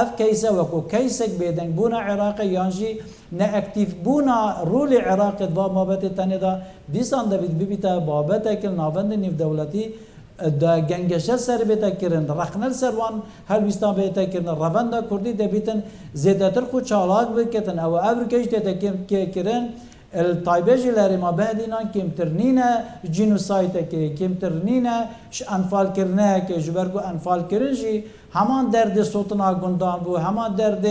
اف كيسه وكو كيسك بيدنگ بونا عراق يانجي نا اكتيف بونا رول عراق دوا مابت تندا ديسان دبيت بيتا بابتك نافند نيف دولتي دا گنگشه سر بیتا کرن رخنل سروان هر بیستا بیتا کرن رواندا کردی دبیتن زیادتر خود چالاک بکتن او افریقایش دیتا کرن الطایبه‌جیلری ما بعدینا کمترینه جنوسایت که کمترینه انفال کرنه که جبرگو انفال کرنجی همان درد صوتنا گندان بو همان درد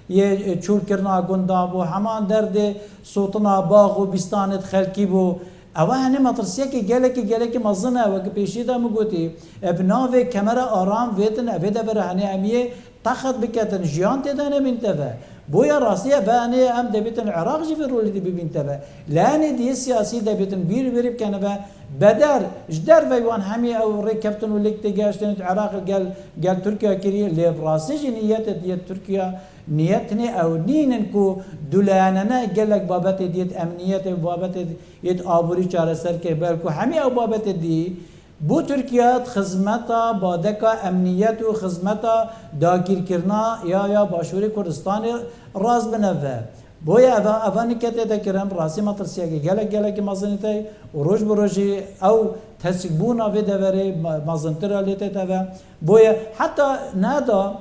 یه چول کرنا گندان بو همان درد صوتنا باغ و بیستانت خلکی بو اوه هنه مطرسیه که گله که مزنه و که پیشیده مگوتی ابناوه کمره آرام ویتن اوه ده بره هنه امیه تخت بکتن جیان تیدنه منتوه بويا راسية فاني أم دبيتن العراق جي في الرول اللي ببين تبا لاني دي سياسي دبيتن بير كان با بدر جدار فيوان همي او ركبتن وليك تجاشتن العراق قال تركيا كري اللي براسي نيات دي تركيا نيتني او نينكو دولاننا قال لك بابت ديت امنيات بابت ديت ابوري چاره سر کے بالکو همي او بابت دي بو ترکیه خدمتا بادکا امنیت و خدمتا داگیر کرنا یا باشوری کردستان راز بنوه بویا اوانی که تکرم راسی مطرسیه که گلک مازنیتی و روش بروشی او تسیبونا و دوره مازنتر لیتی تاوه بویا حتی نادا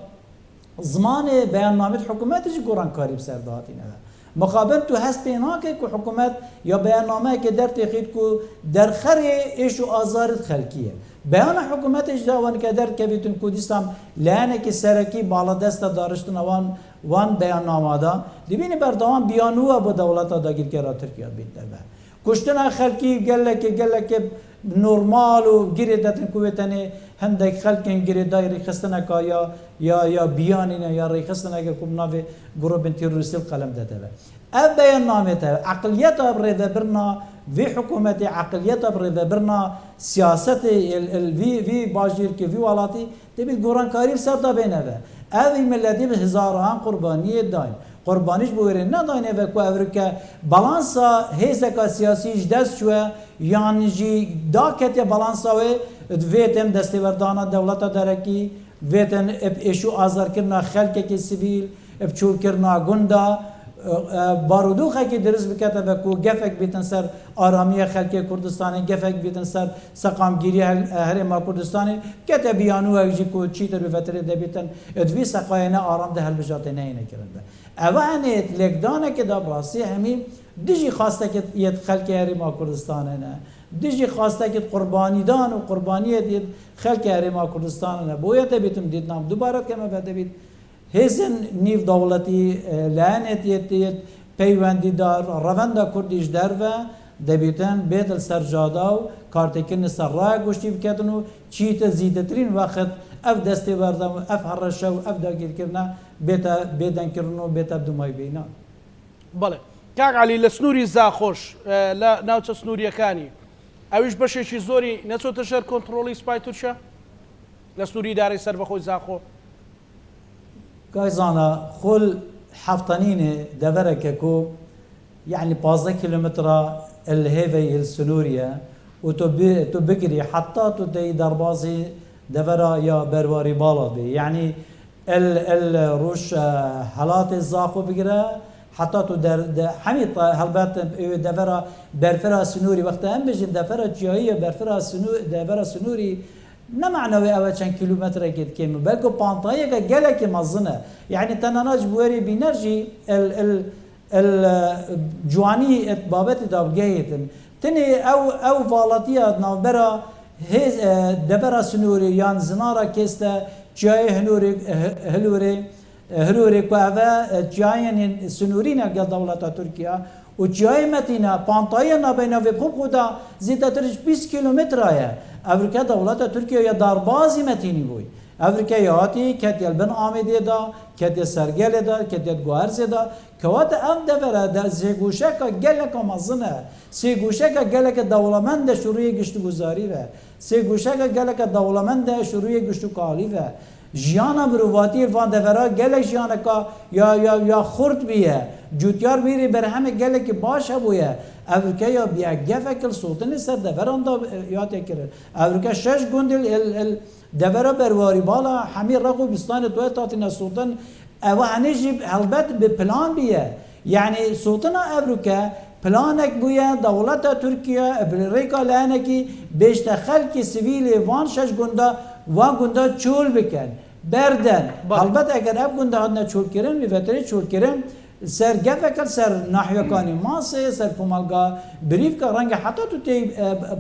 زمان بیان نامت حکومتش گران کاری بسر دهاتی نه مقابل تو هست اینا که حکومت یا بیاننامه که در تحقیق کو در خری ایش و آزارت خلقیه بیان حکومت اجداوان که در کبیتون کردستان لانه که سرکی بالا دست دارشتن وان بیاننامه دا دیبینی بردوان بیانوه با دولت داگیر که را ترکیه بیده به کشتن خلقی گله که نورمال و گیری داتن کوتنه هندک خلقین گیری دایری خستنه که یا بیانینه یا ری خستنه که کم ناوی گروه تروریستی قلم داده به اف بیان نامه تا عقلیت ابرده برنا وی حکومت عقلیت ابرده برنا سیاست وی باجیر که وی والاتی تبید گوران کاری سر دا بینه به اوی ملتی به هزاران قربانی داین قربانیش بویره نداینه و که اوریکا بالانسا هیزکا سیاسیش دست شوه یعنی جی دا کتی بالانسا ویتن دستی وردانا دولتا درکی ویتن ایشو آزار کرنا خلق که سیویل چول کرنا گندا بارودو خاکی درست بکته و کو گفک بیتن سر آرامی خلق کردستانی گفک بیتن سر سقامگیری هرما کردستانی کته بیانو اجی کو چی تر بفتره دبیتن ادوی سقاینا آرام ده هل بجاته نه نکرنده اوانیت لگدانه که دا براسی همین دیجی خواسته که یه خلق هرما کردستانه نه دیجی خواسته که قربانی دان و قربانی دید خلق هرما کردستانه نه بویت بیتم دید نام دوباره که ما بده بید هزن نیف دولتی لعنت یتیت پیوندی دار رواندا کردیش در و دبیتن بیتل سرجادا و کارتکن سر راه گوشتی بکتنو چیت زیدترین وقت اف دستی بردم اف هرشا و اف داگیر کرنا بیدن کرنو بیتا دمای بینا بله کاک علی لسنوری زاخوش لا ناوچ سنوری کانی اویش بششی زوری نچو تشر کنترولی سپای ترشا لسنوری داری سر بخوی زاخو كايزانا خل حفتنين دفرك كو يعني 15 كيلومتر الهيفي السنوريا وتبكري حتى تدي دربازي دفرا يا برواري بالادي يعني الروش حالات الزاخو بقرا حتى تو حمي هلبات دفرا برفرا سنوري وقت هم بيجي دفرا جايه دفرا سنوري نه معنوي أول كان كيلومتر كده كم بلكو بانطاية كجلك مزنة يعني تناناج بوري بينرجي ال جواني بابت دابجيتن تني أو فالاتيا نابرا هز دبرا سنوري يان زنارا كيستا جاي هلوري كوافا جاين سنورينا قد دولة تركيا وجاي متينا بانطاية نابينا في بخوب خدا زيادة ترش 20 كيلومتر آية أفريقيا دولة تركيا يا داربازي متيني بوي أفريقيا ياتي كتيل بن آمدي دا كتيل سرگل دا كتيل گوهرز دا كوات أم دفرة دا سيگوشكا گلك مزنه سيگوشكا گلك دولمند شروع گشت گزاري و سيگوشكا گلك دولمند شروع گشت کالی و جیانا مروواتی وان دفرا گلک جیانا کا یا خورد بیه جوتیار بیری بر همه گلک باشه بویه افریقا یا بیا گفکل سلطنی سر دفران دا یاد کرد افریقا 6 گندل دفرا برواری بالا همین رقو بستان توی تاتینا سلطن او هنجی البت به پلان بیه یعنی سلطن افریقا پلانک بویه دولت ترکیه ابریکا لانه کی بیشت خلق سیویل وان 6 گنده وان گنده چول بکن بردن البته اگر اب گنده هدنا چول کرن و فتره چول کرن سر گفکل سر ناحیه کانی ماسه سر پومالگا بریف کا رنگ حتی تو تی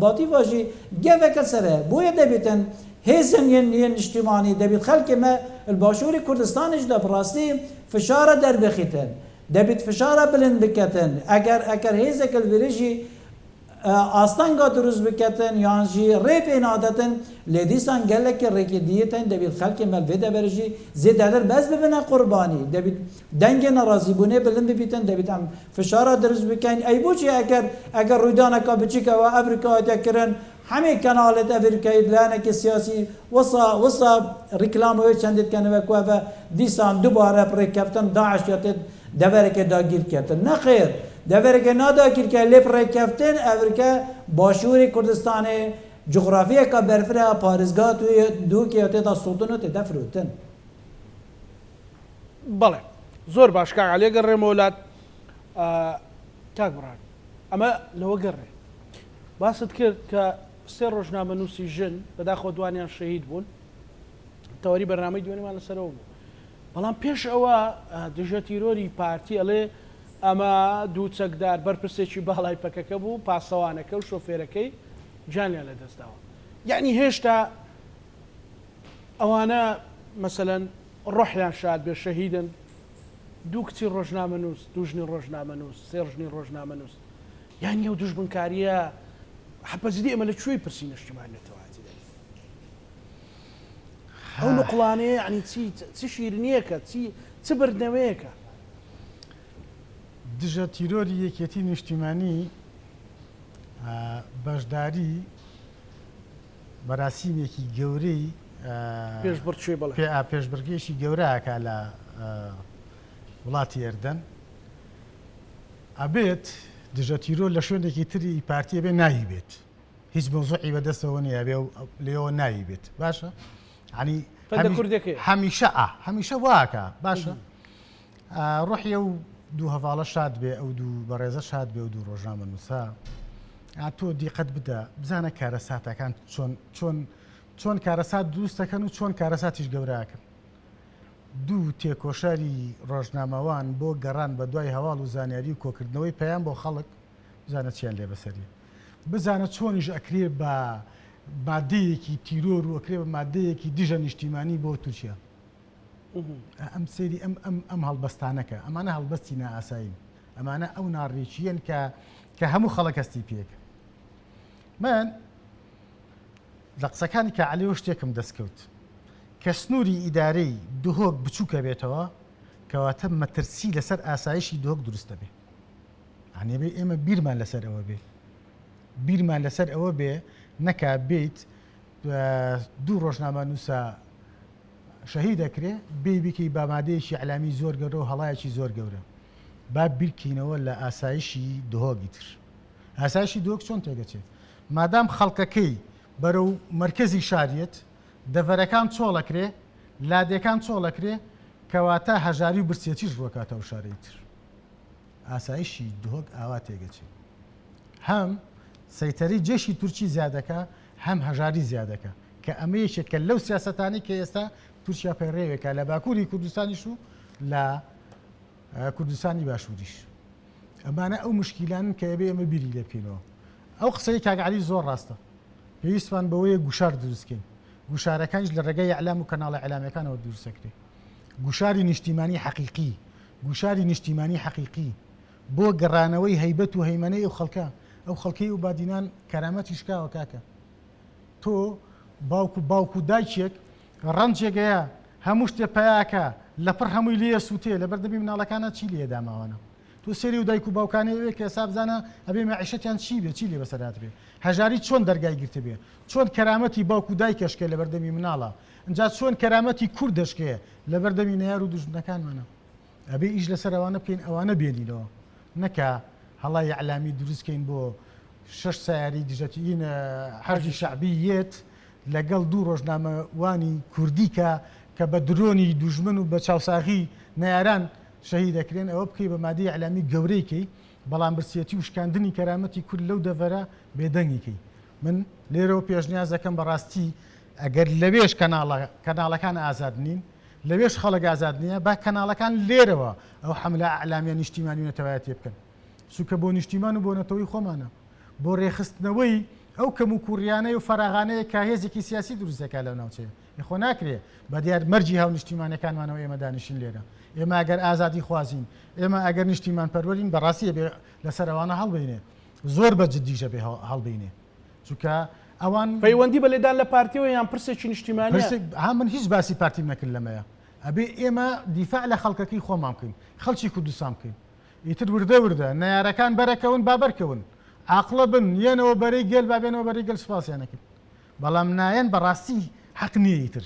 باتی واجی گفکل سره بویه دبیتن هیزن ین اجتماعی دبیت خلق ما الباشوری کردستانش دا براستی فشاره در بخیتن دبیت فشاره بلند بکتن اگر هیزکل ویرجی ئاستانگا دروست بکەن یانژی ڕێپێن عادەتن لێ دیسان گەلێکی ڕێکی دیەتەن دەبێت خەڵکی مەلێ دەبەرژی زێدەدەر بەس ببنە قوربانی دەبێت دەنگێ نەڕازیبوونێ بلند ببیتن دەبێت ئەم فشارە دروست بکەین ئەی بۆچی ئەگەر ڕوویدانەکە بچیکەوە ئەفریقاەکردن هەمێ کەناڵێت ئەفریقایی لایەنێکی سیاسی وەسا ڕیکلامەوەی چەندێتکەنەوە کوێە دیسان دووبارە ڕێککەفتن داعشێتێت دەبەرێکە داگیرکردن نەخێر دەبەرێکە ناداگیرکە لێ ڕێککەفتن ئەفریقا باشووری کوردستانی جغرافیەکە بەرفرە پارێزگا توی دووکێ تێدا سوڵتن و تێدا فرۆتن بەڵێ زۆر باش کاک عەلی گەڕێمە وڵات کاک بڕان ئەمە لەوە گەڕێ باست کرد کە سێ ڕۆژنامەنووسی ژن بەداخۆ دوانیان شەهید بوون تەوەری بەرنامەی دوێنێمان لەسەرەوە بوو بەڵام پێش ئەوە دژە تیرۆری پارتی ئەڵێ ئەمە دوو چەکدار بەرپرسێکی باڵای پەکەکە بوو پاسەوانەکە و شۆفێرەکەی جانیان لە دەستداوە یعنی هێشتا ئەوانە مەسەلەن ڕۆحیان شاد بێ شەهیدن دوو کچی ڕۆژنامەنووس دوو ژنی ڕۆژنامەنووس سێ ژنی ڕۆژنامەنووس یانی ئەو دوژمنکاریە حەپەزیدی ئەمە لە کوێی پرسی نیشتیمانێتەوەتی ئەو نقڵانەیە ینی چی شیرنیەکە چ بردنەوەیەکە دژە تیرۆری یەکێتی نیشتیمانی بەشداری بەراسیمێکی گەورەی پێشبڕچێ بڵێ پێشبڕگەیەکی گەورەکە لە وڵاتی ئێردەن ئەبێت دژە تیرۆ لە شوێنێکی تری پارتیە بێ نایی بێت هیچ مۆزوعی بەدەستەوە نیە بێ لێەوە نایی بێت باشە عنی هەمیشە واکە باشە ڕۆحی و دوو هەواڵە شاد بێ ئەو دوو بەڕێزە شاد بێ و دوو ڕۆژنامە نووسا تۆ دیقەت بدە بزانە کارەساتەکان چۆن کارەسات دروستەکەن و چۆن کارەساتیش گەورەکەن دوو تێکۆشاری ڕۆژنامەوان بۆ گەڕان بە دوای هەواڵ و زانیاری و کۆکردنەوەی پەیام بۆ خەڵک بزانە چیان لێ بەسەری بزانە چۆنیش ئەکرێ بە مادەیەکی تیرۆر و ئەکرێ بە مادەیەکی دژە نیشتیمانی بۆ تورکیا ئەم سێری ئەم هەڵبەستانەکە ئەمانە هەڵبەستی نائاسایین ئەمانە ئەو ناڕێکیەن کە هەموو خەڵک هەستی پێکە من لە قسەکانی کە عەلیەوە شتێکم دەستکەوت کە سنووری ئیدارەی دهۆک بچووکە بێتەوە کەواتە مەترسی لەسەر ئاسایشی دهۆک دروستە بێ هەنێبێ ئێمە بیرمان لەسەر ئەوە بێ بیرمان لەسەر ئەوە بێ نەکا بێت دوو ڕۆژنامە نووسە شەهید دەکرێ بێبیکەی بامادەیەکی ئەعلامی زۆر گەورە و هەڵایەکی زۆر گەورە با بیرکەینەوە لە ئاسایشی دهۆگی تر ئاسایشی دهۆک چۆن تێگەچێت مادام خەڵکەکەی بەرەو مرکزی شاریەت دەڤەرەکان چۆڵەکرێ لادەکان چۆڵەکرێ کەواتە هەژاری و برسێتیش ڕۆکاتەوە شارەی تر ئاسایشی دهۆک ئاوا تێگەچێت هەم سەیتەری جێشی تورکی زیادەکە هەم هەژاری زیادەکە کە ئەمەیەکێکە لەو سیاسەتانی کە ئێستا تورکیا پەیڕێوێکە لە باکووری کوردستانیش و لە کوردستانی باشووریش ئەمانە ئەو مشکیلانن کە ئەبێ ئێمە بیری لێ بکەینەوە ئەو قسەی کاک عەلی زۆر ڕاستە پێویستمان بەوەیە گوشار دروستکەین گوشارەکانیش لە ڕێگەی ئەعلام و کەناڵە ئەعلامەکانەوە دروستەکرێ گوشاری نیشتیمانی حەقیقی گوشاری نیشتیمانی حەقیقی بۆ گەڕانەوەی هەیبەت و هەیمەنەی ئەو خەڵکە ئەو خەڵکەی و بادینان کەرامەتی شکاوە کاکە تۆ باوکو دایکێک ڕەنجێگەیە هەموو شتێ پەیاکە لەپڕ هەمووی لێ سووتێ لە بەردەمی مناڵەکانە چی لێ داماوانە تۆ سێری و دایک و باوکانەیەوێ کە ئێستا بزانە ئەبێ مەعیشەتیان چی بێ چی لێ بەسەرات بێ هەژاری چۆن دەرگای گرتە بێ چۆن کەرامەتی باوکو دایکەشکێ لە بەردەمی مناڵە ئەجا چۆن کەرامەتی کوردەشکێ لە بەردەمی نەیار و دوژمنەکانمانە ئەبێ ئیش لەسەر ئەوانە بکەین ئەوانە بێنینەوە نەکە هەڵای ئەعلامی دروستکەین بۆ 6 سیاری دژەتیین حەرجی شعبیەت لەگەڵ دوو ڕۆژنامەوانی کوردیکە کە بە درۆنی دوژمن و بە چاوساغی نەیاران شەهید دەکرێن ئەوە بکەی بە مادەی ئەعلامی گەورەیکەی بەڵام برسێتی و شکاندنی کەرامەتی کورد لەو دەڤەرە بێدەنگیکەی من لێرەوە پێشنیاز دەکەم بەڕاستی ئەگەر لەوێش کەناڵەکان ئازاد نین لەوێش خەڵک ئازاد نییە با کەناڵەکان لێرەوە ئەو حەملە ئەعلامیە نیشتیمانی نەتەوایەت تێ بکەن سوکە بۆ نیشتیمان و بۆ نەتەوەی خۆمانە بۆ ڕێخستنەوەی ئەو کەم و کوڕیانەی و فەراغانەیە کە هێزێکی سیاسی دروستەکە لەو ناوچەیە خۆ ناکرێ بە دیار مەرجی هاو نیشتیمانەکانمانەوە ئێمە دانیشین لێرە ئێمە ئەگەر ئازادی خوازین ئێمە ئەگەر نیشتیمان پەروەرین بەڕاستیە بێ لەسەر ئەوانە هەڵبینێ زۆر بە جددیژە بێ هەڵبینێ چونکە ئەوان پەیوەندی بە لێدان لە پارتیەوە یان پرسێکی نیشتیمانیە من هیچ باسی پارتیم نەکرد لەمەیە ئەبێ ئێمە دیفاع لە خەڵکەکەی خۆمان بکەین خەڵکی کوردستان بکەین ئیتر وردە نەیارەکان بەرەکەون بابەرکەون عاقڵە بن یەنەوە بەرەی گەل بابێنەوە بەرەی گەل سوپاسیانەکرد بەڵام نایەن بەڕاستی حەق نییە ئیتر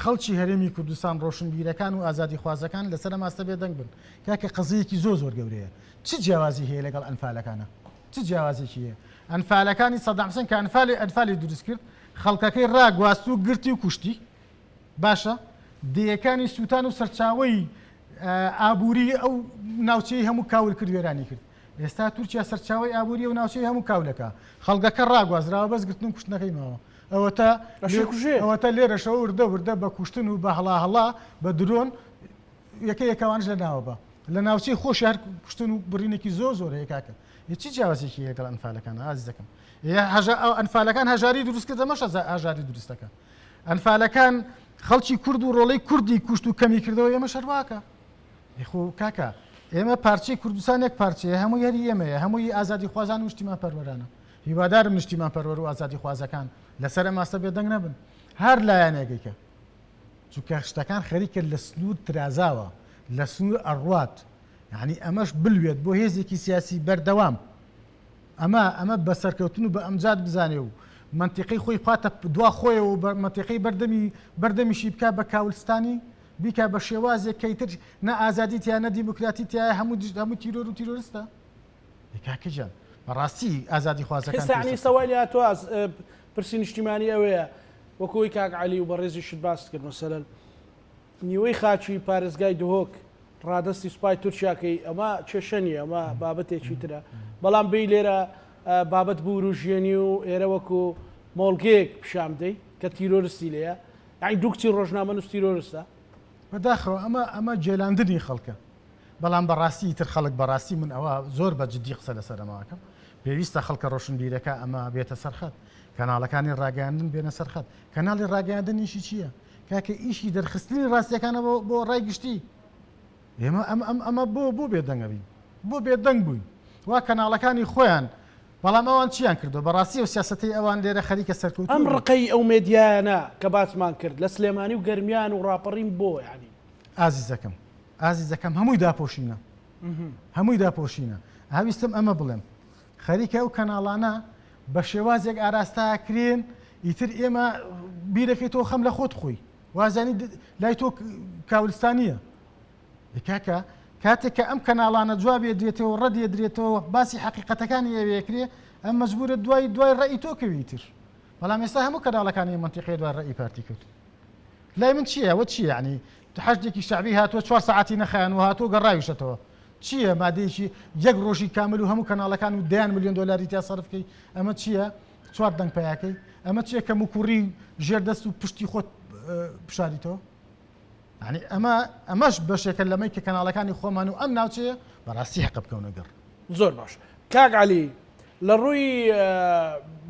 خەڵکی هەرێمی کوردستان ڕۆشنبیرەکان و ئازادی خوازەکان لەسەر ماستە بێدەنگ بن کاکە قزەیەکی زۆر گەورەیە چ جیاوازی هەیە لەگەڵ ئەنفالەکانە چ جیاوازێکی هەیە ئەنفالەکانی سەدام حوسێن کە ئەنفالی دروست کرد خەڵکەکەی ڕاگواست و گرتی و کوشتی باشە دیەکانی سووتان و سەرچاوی ئابووری ئەو ناوچەی هەموو کاول کرد وێرانی کرد ئێستا تورکیا سەرچاوی ئابووری و ناوچەی هەموو کاولەکە خەڵکەکە ڕاگوازراوە بەس گرتن و کوشتنەکەی ماوە ئەوەتە لێرەشەوە وردە بە کوشتن و بە هەڵا بە درۆن یەکەوانش لە ناوە بە لە ناوچەی خۆشی هەر کوشتن و بڕینێکی زۆر هەیە کاکە چی جیاوازێکی لەگەڵ ئەنفالەکان ئازیزەکەم ئەنفالەکان هەژاری دروست کرد دەمەش ئاژاری دروستەکە ئەنفالەکان خەڵکی کورد و ڕۆڵەی کوردی کوشت و کەمی کردەوە ئێمە شەرواکە خۆ کاکە ئێمە پارچەی کوردستان یەک پارچەیە هەموو یاری ئێمەیە هەمووی ئازادی خوازان و نیشتیمان پەروەرانە هیوادارم نیشتیمان پەروەر و ئازادی خوازەکان لەسەر ماستە بێدەنگ نەبن هەر لایەنێکێکە چونکە شتەکان خەریکە لە سنوور ترازاوە لە سنوور ئەڕوات یعنی ئەمەش بلوێت بۆ هێزێکی سیاسی بەردەوام ئەمە بە سەرکەوتن و بە ئەمجاد بزانێ و منتیقی خۆی پاتە دوا خۆیەوە و منتیقی بەردەمیشی بکە بە کاولستانی بیکە بە شێوازێک کەیتر نە ئازادی تیا نە دیموکراتی تایە هەموو تیرۆر و تیرۆریستە کاکەجان بەڕاستی ئازادی خوازەکان ئێستانی سەوالی هاتووە پرسی نیشتیمانی ئەوەیە وەکوی کاک عەلی و بە ڕێزی شت باست کرد مەسەلەن نیوەی خاچی پارێزگای دهۆک ڕادستی سوپای تورکیاکەی ئەمە کێشەنی ئەمە بابەتێکی ترە بەڵام بێ لێرە بابەت بوو و ژیێنی و ئێرە وەکو مۆڵگەیەک پیشامدەی کە تیرۆریستی لەیە یعنی دوو کچی ڕۆژنامە نووس تیرۆریستە بەداخەوە ئەمە جێلاندنی خەڵکە بەڵام بەڕاستی تر خەڵک بەڕاستی من ئەوە زۆر بە جددی قسە لەسەر ئەماکەم پێویستە خەڵکە ڕۆشنبیرەکە ئەمە بێتە سەرخەت کەناڵەکانی ڕاگەاندن بێنە سەرخەت کەناڵی ڕاگەاندنیشی چییە کاکە ئیشی دەرخستنی ڕاستیەکانە بۆ ڕای گشتی ئێمە ئەمە بۆ بێدەنگەبین بۆ بێدەنگ بووین وا کەناڵەکانی خۆیان بەڵام ئەوان چیان کردو بەڕاستی و سیاسەتی ئەوان لێرە خەریکە سەرکەوت ئەم ڕقەی ئەو مێدیانە کە باسمان کرد لە سلێمانی و گەرمیان و ڕاپەڕین بۆ ینی ئازیزەکەم هەمووی داپۆشینە هەویستم ئەمە بڵێم خەریکە ئەو کەناڵانە بە شێوازێک ئاراستاکرێن ئیتر ئێمە بیرەکەی تۆ خەم لە خۆت خۆی وازانی لای تۆ کاولستانیە کاکە کاتێک کە ئەم کەناڵانە جوابێ درێتەوە ڕەدێ درێتەوە باسی حقیقەتەکانی ئەوەیەکرێ ئەم مەجبورە دوای ڕێی تۆ کەویتر بەڵام ئێستا هەموو کەناڵەکانی منتیقی دوای ڕێی پارتی کرد لای من چییە وە چی یعنی حەجێکی شعبی هاتووە 4 ساعتی نەخایەن و هاتووە گەڕاویشەتەوە چییە مادەیەکی یەک ڕۆژی کامل و هەموو کەناڵەکان و 10 ملیۆن دلاری تا سەرفکەی ئەمە چییە 4 دەنگ پیاکەی ئەمە چییە کە موکوڕی ژێردەست و پشتی خۆت بشاریتەوە ینی ئەمەش بەشێکە لەمەی کە کەناڵەکانی خۆمان و ئەم ناوچەیە بەڕاستی حەق بکەونە گەڕ زۆر باش کاک عەلی لە ڕووی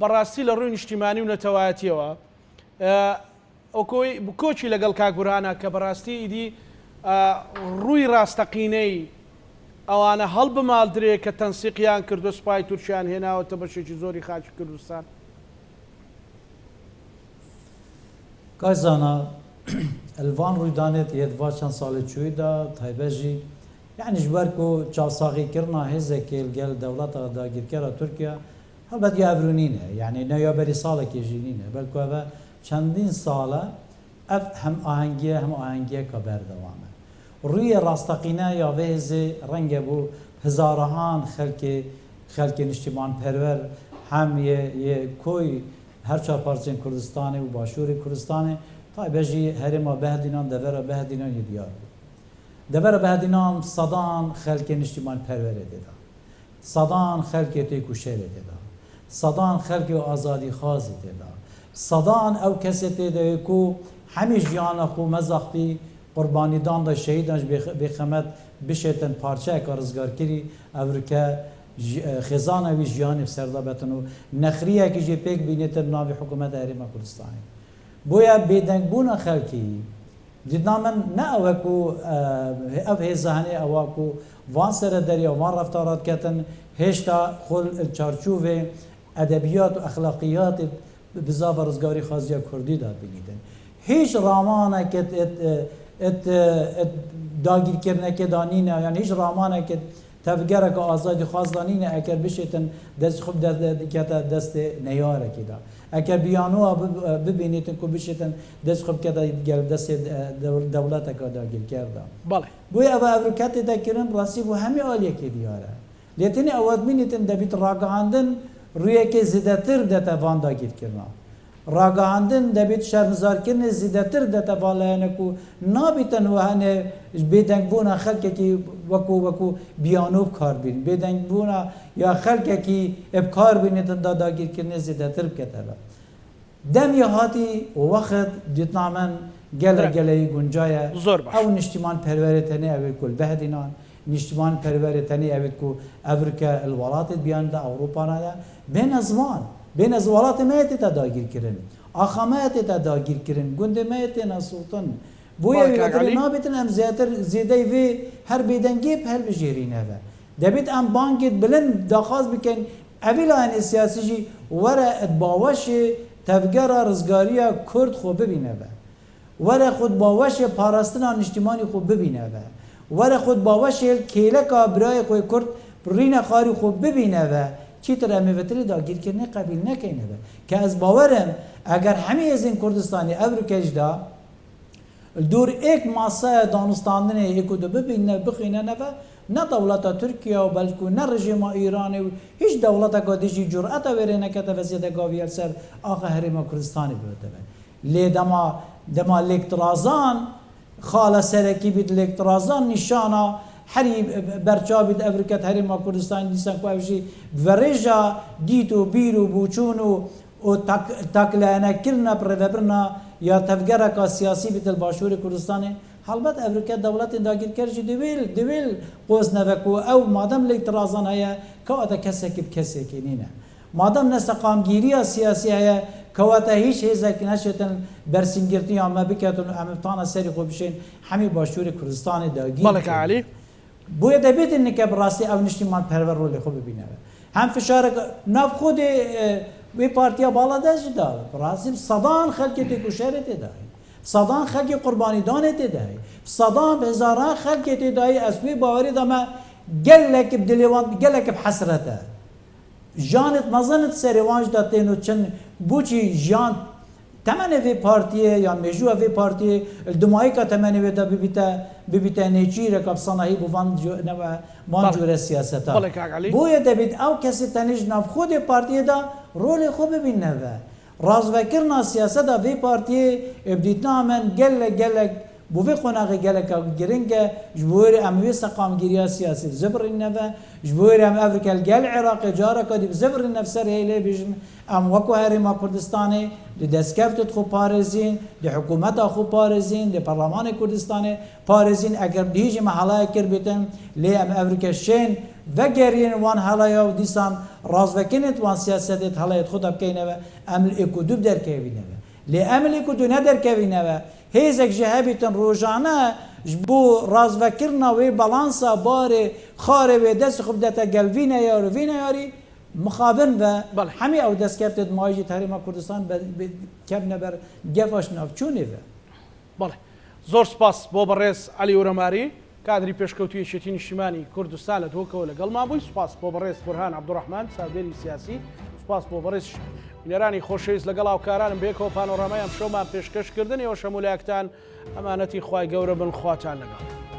بەڕاستی لە ڕووی نیشتیمانی و نەتەوایەتیەوە ئۆکۆی کۆچی لەگەڵ کاک بورهانە کە بەڕاستی ئیدی ڕووی ڕاستەقینەی ئەوانە هەڵبماڵدرێ کە تەنسیقیان کردو سوپای تورکیان هێناوەتە بەشێکی زۆری خاچی کوردستان کازانە ئەلڤان ڕوویدانێت یەدوا چەند ساڵی چوویدا تایبەژی یعنی ژبەرک و چاوساغیکردنا هێزێکی لەگەڵ دەوڵەتە داگیرکەرە تورکیا هەڵبەت یاڤرونینە یعنی نەیابەری ساڵێکی ژینینە بەلکوێ چەندین ساڵە ئەف هەم ئاهەنگیە کە بەردەوامە ڕووی ڕاستەقینە یاڤێ هێزێ ڕەنگە بوو هزارەهان خەلکی نیشتیمان پەروەر هەم کۆی هەر چاپارچێن کوردستانی و باشووری کوردستانی تایبەژی هەرێما بەهدینان دەڤەرە بەهدینان دیار بوو دەڤەرە بەهدینان سەدان خەلکی نیشتیمان پەروەرە دێدا سەدان خەلکی تێکوشێرە دێدا سەدان خەلکی و ئازادی خازی دێدا سەدان ئەو کەسێ تێدەوێ و هەمی ژیانە خو مەزەختی قوربانیدان دا شەهیدانش بێخەمەت بشێتن پارچەیەکە ڕزگارکردی ئەورکە خێزانەوی ژیانی سەردەبەتن و نەخریەکی ژێ پێک بینێتە ناوی حکوومەت هەرێمە کوردستانی بۆیە بێدەنگبوونە خەڵکی دیدنا من نه اوکو اف هزانه اوکو وان سر دریا وان رفتارات کتن هشتا خل چارچوب ادبیات و اخلاقیات بزاف رزگاری خازیا کردی داد بگیدن هیچ رامانه که داگیر کرنه که دانینه یعنی هیچ رامانه که تفکر که آزادی خواست دانینه اگر بشیتن دست خوب دست نیاره که دا اگر بیانو ببینیتن که بشیتن دست خوب که دست دولت که داگیر کرده بله بوی او افریکت دا کرن راستی بو همی آلیه که دیاره لیتنی اواد بینیتن دبیت راگاندن روی که زیدتر دتا وان داگیر کرنا راگاندن دبیت شرمزار کرن زیدتر دتا وان لینه کو نابیتن و هنه بیدنگ بونا خلقه کی وکو بیانوب کار بین بیدنگ بونا یا خلقه کی ابکار بینیتن داگیر کرن زیدتر بکتبه دم یهاتی وقت دیتنا من گله گنجایه او نشتمان پرورتنی اوی کل بهدینان نشتمان پرورتنی اوی کو افریقا الولات بیان دا اوروپا ندا بین ازوالات مایتی تا داگیر کرن آخا مایتی تا داگیر کرن گنده مایتی نسوطن بویا ویتری نابیتن ام زیده وی هر بیدنگی هر بجیرینه و دبیت ام بانکت بلند داخواست بکن اوی لاین سیاسی جی وره اتباوش تفگر رزگاریا کرد خوب ببینه و وره خود باوش پاراستنا نشتیمانی خوب ببینه و وره خود باوش کیلک برای خوی کرد رین خاری خوب ببینه و چی تر امیوتری داگیر کرنه قبیل نکنه و که از باورم اگر همه از این کردستانی افریقاش دا دور ایک ماسه دانستاندنه ایکو دو ببینه بخینه و نه دولت ترکیه و بلکه نه رژیم ایرانی و هیچ دولت کادیجی جرأت ورینه که توسط گاویر سر آخه حریم کردستانی بوده لی دما الکترازان خاله سرکی بید الکترازان نشانا هری برچا بید افریقات حریم کردستان دیسان که اوشی ورژا دیتو بیرو بوچونو و تاکلانه کرنا پرورنا یا تفکر که سیاسی بید الباشور کردستانی البته افریقا دولت داگیر کرجی دویل قوس نوکو او مادام الکترازان هیا که آتا کسی که نینه مادام نسقامگیری سیاسی هیا که آتا هیچ هزک نشتن برسنگرتی اما بکتون امتحان سری خوب بشین همی باشور کردستان داگیر مالک علی بوی دبیت اینه که براستی او نشتیمان پرور رولی خوب ببینه هم فشار نف خود وی پارتیا بالا داشت دار براستی صدان خلقی کشرت داری صدان خلقی قربانی دانت داری صدان هزاران خلقی داری اسبی باوری دامه گلک بدلیوان گلک بحسرته جانت مزنت سریوانج داتینو چن بوچی جان تمنه وی پارتیه یا مجوع وی پارتیه دمایی که تمنه وی دا ببیتا نیچیره که بصناهی بوان جوره سیاستا بوی دبید او کسی تنیج ناف خود پارتیه دا رول خوب ببینه و رازوکرنا سیاست دا وی پارتیه ابدیتنا من گلک بوی قناغ گلک گرنگه جبور اموی سقامگیری سیاسی زبرینه و جبور ام افریقا گل عراق جاره که دیب زبرین نفسر هیله بیشن ام وکو هریما کردستانی دی دستکفتت خوب پارزین دی حکومت خوب پارزین دی پارلمان کردستانی پارزین اگر دیجی محلای کر بیتن لی ام افریقا شین و گرین وان حالا و دیسان رازوکنت وان سیاستت حالایت خود بکینه و عمل اکودوب در کهوینه و لی عمل اکودو ندر کهوینه و هیزک جهبیتن روزانه بو رازوکرنا و بالانسا باره خاره و دست خوب دتا گلوینه یاری وینه یاری مخابن و همی او دست کفتید مایجی تحریم کردستان کم نبر گفاش نافچونه و بله زور سپاس بۆ بەڕێز علی وەرەماری کادری پێشکەوتوی یەکێتی نیشتیمانی کوردستان لە تۆکەوە لەگەڵ مابووی سپاس بۆ بەڕێز بورهان عەبدوڕەحمان چاودێری سیاسی سپاس بۆ بەڕێز بینەرانی خۆشەویست لەگەڵ هاوکارانم بێکەوە پانۆڕامای ئەم شەومان پێشکەشکردنەوە شەمولایەکتان ئەمانەتی خوای گەورە بن خواتان لەگەڵ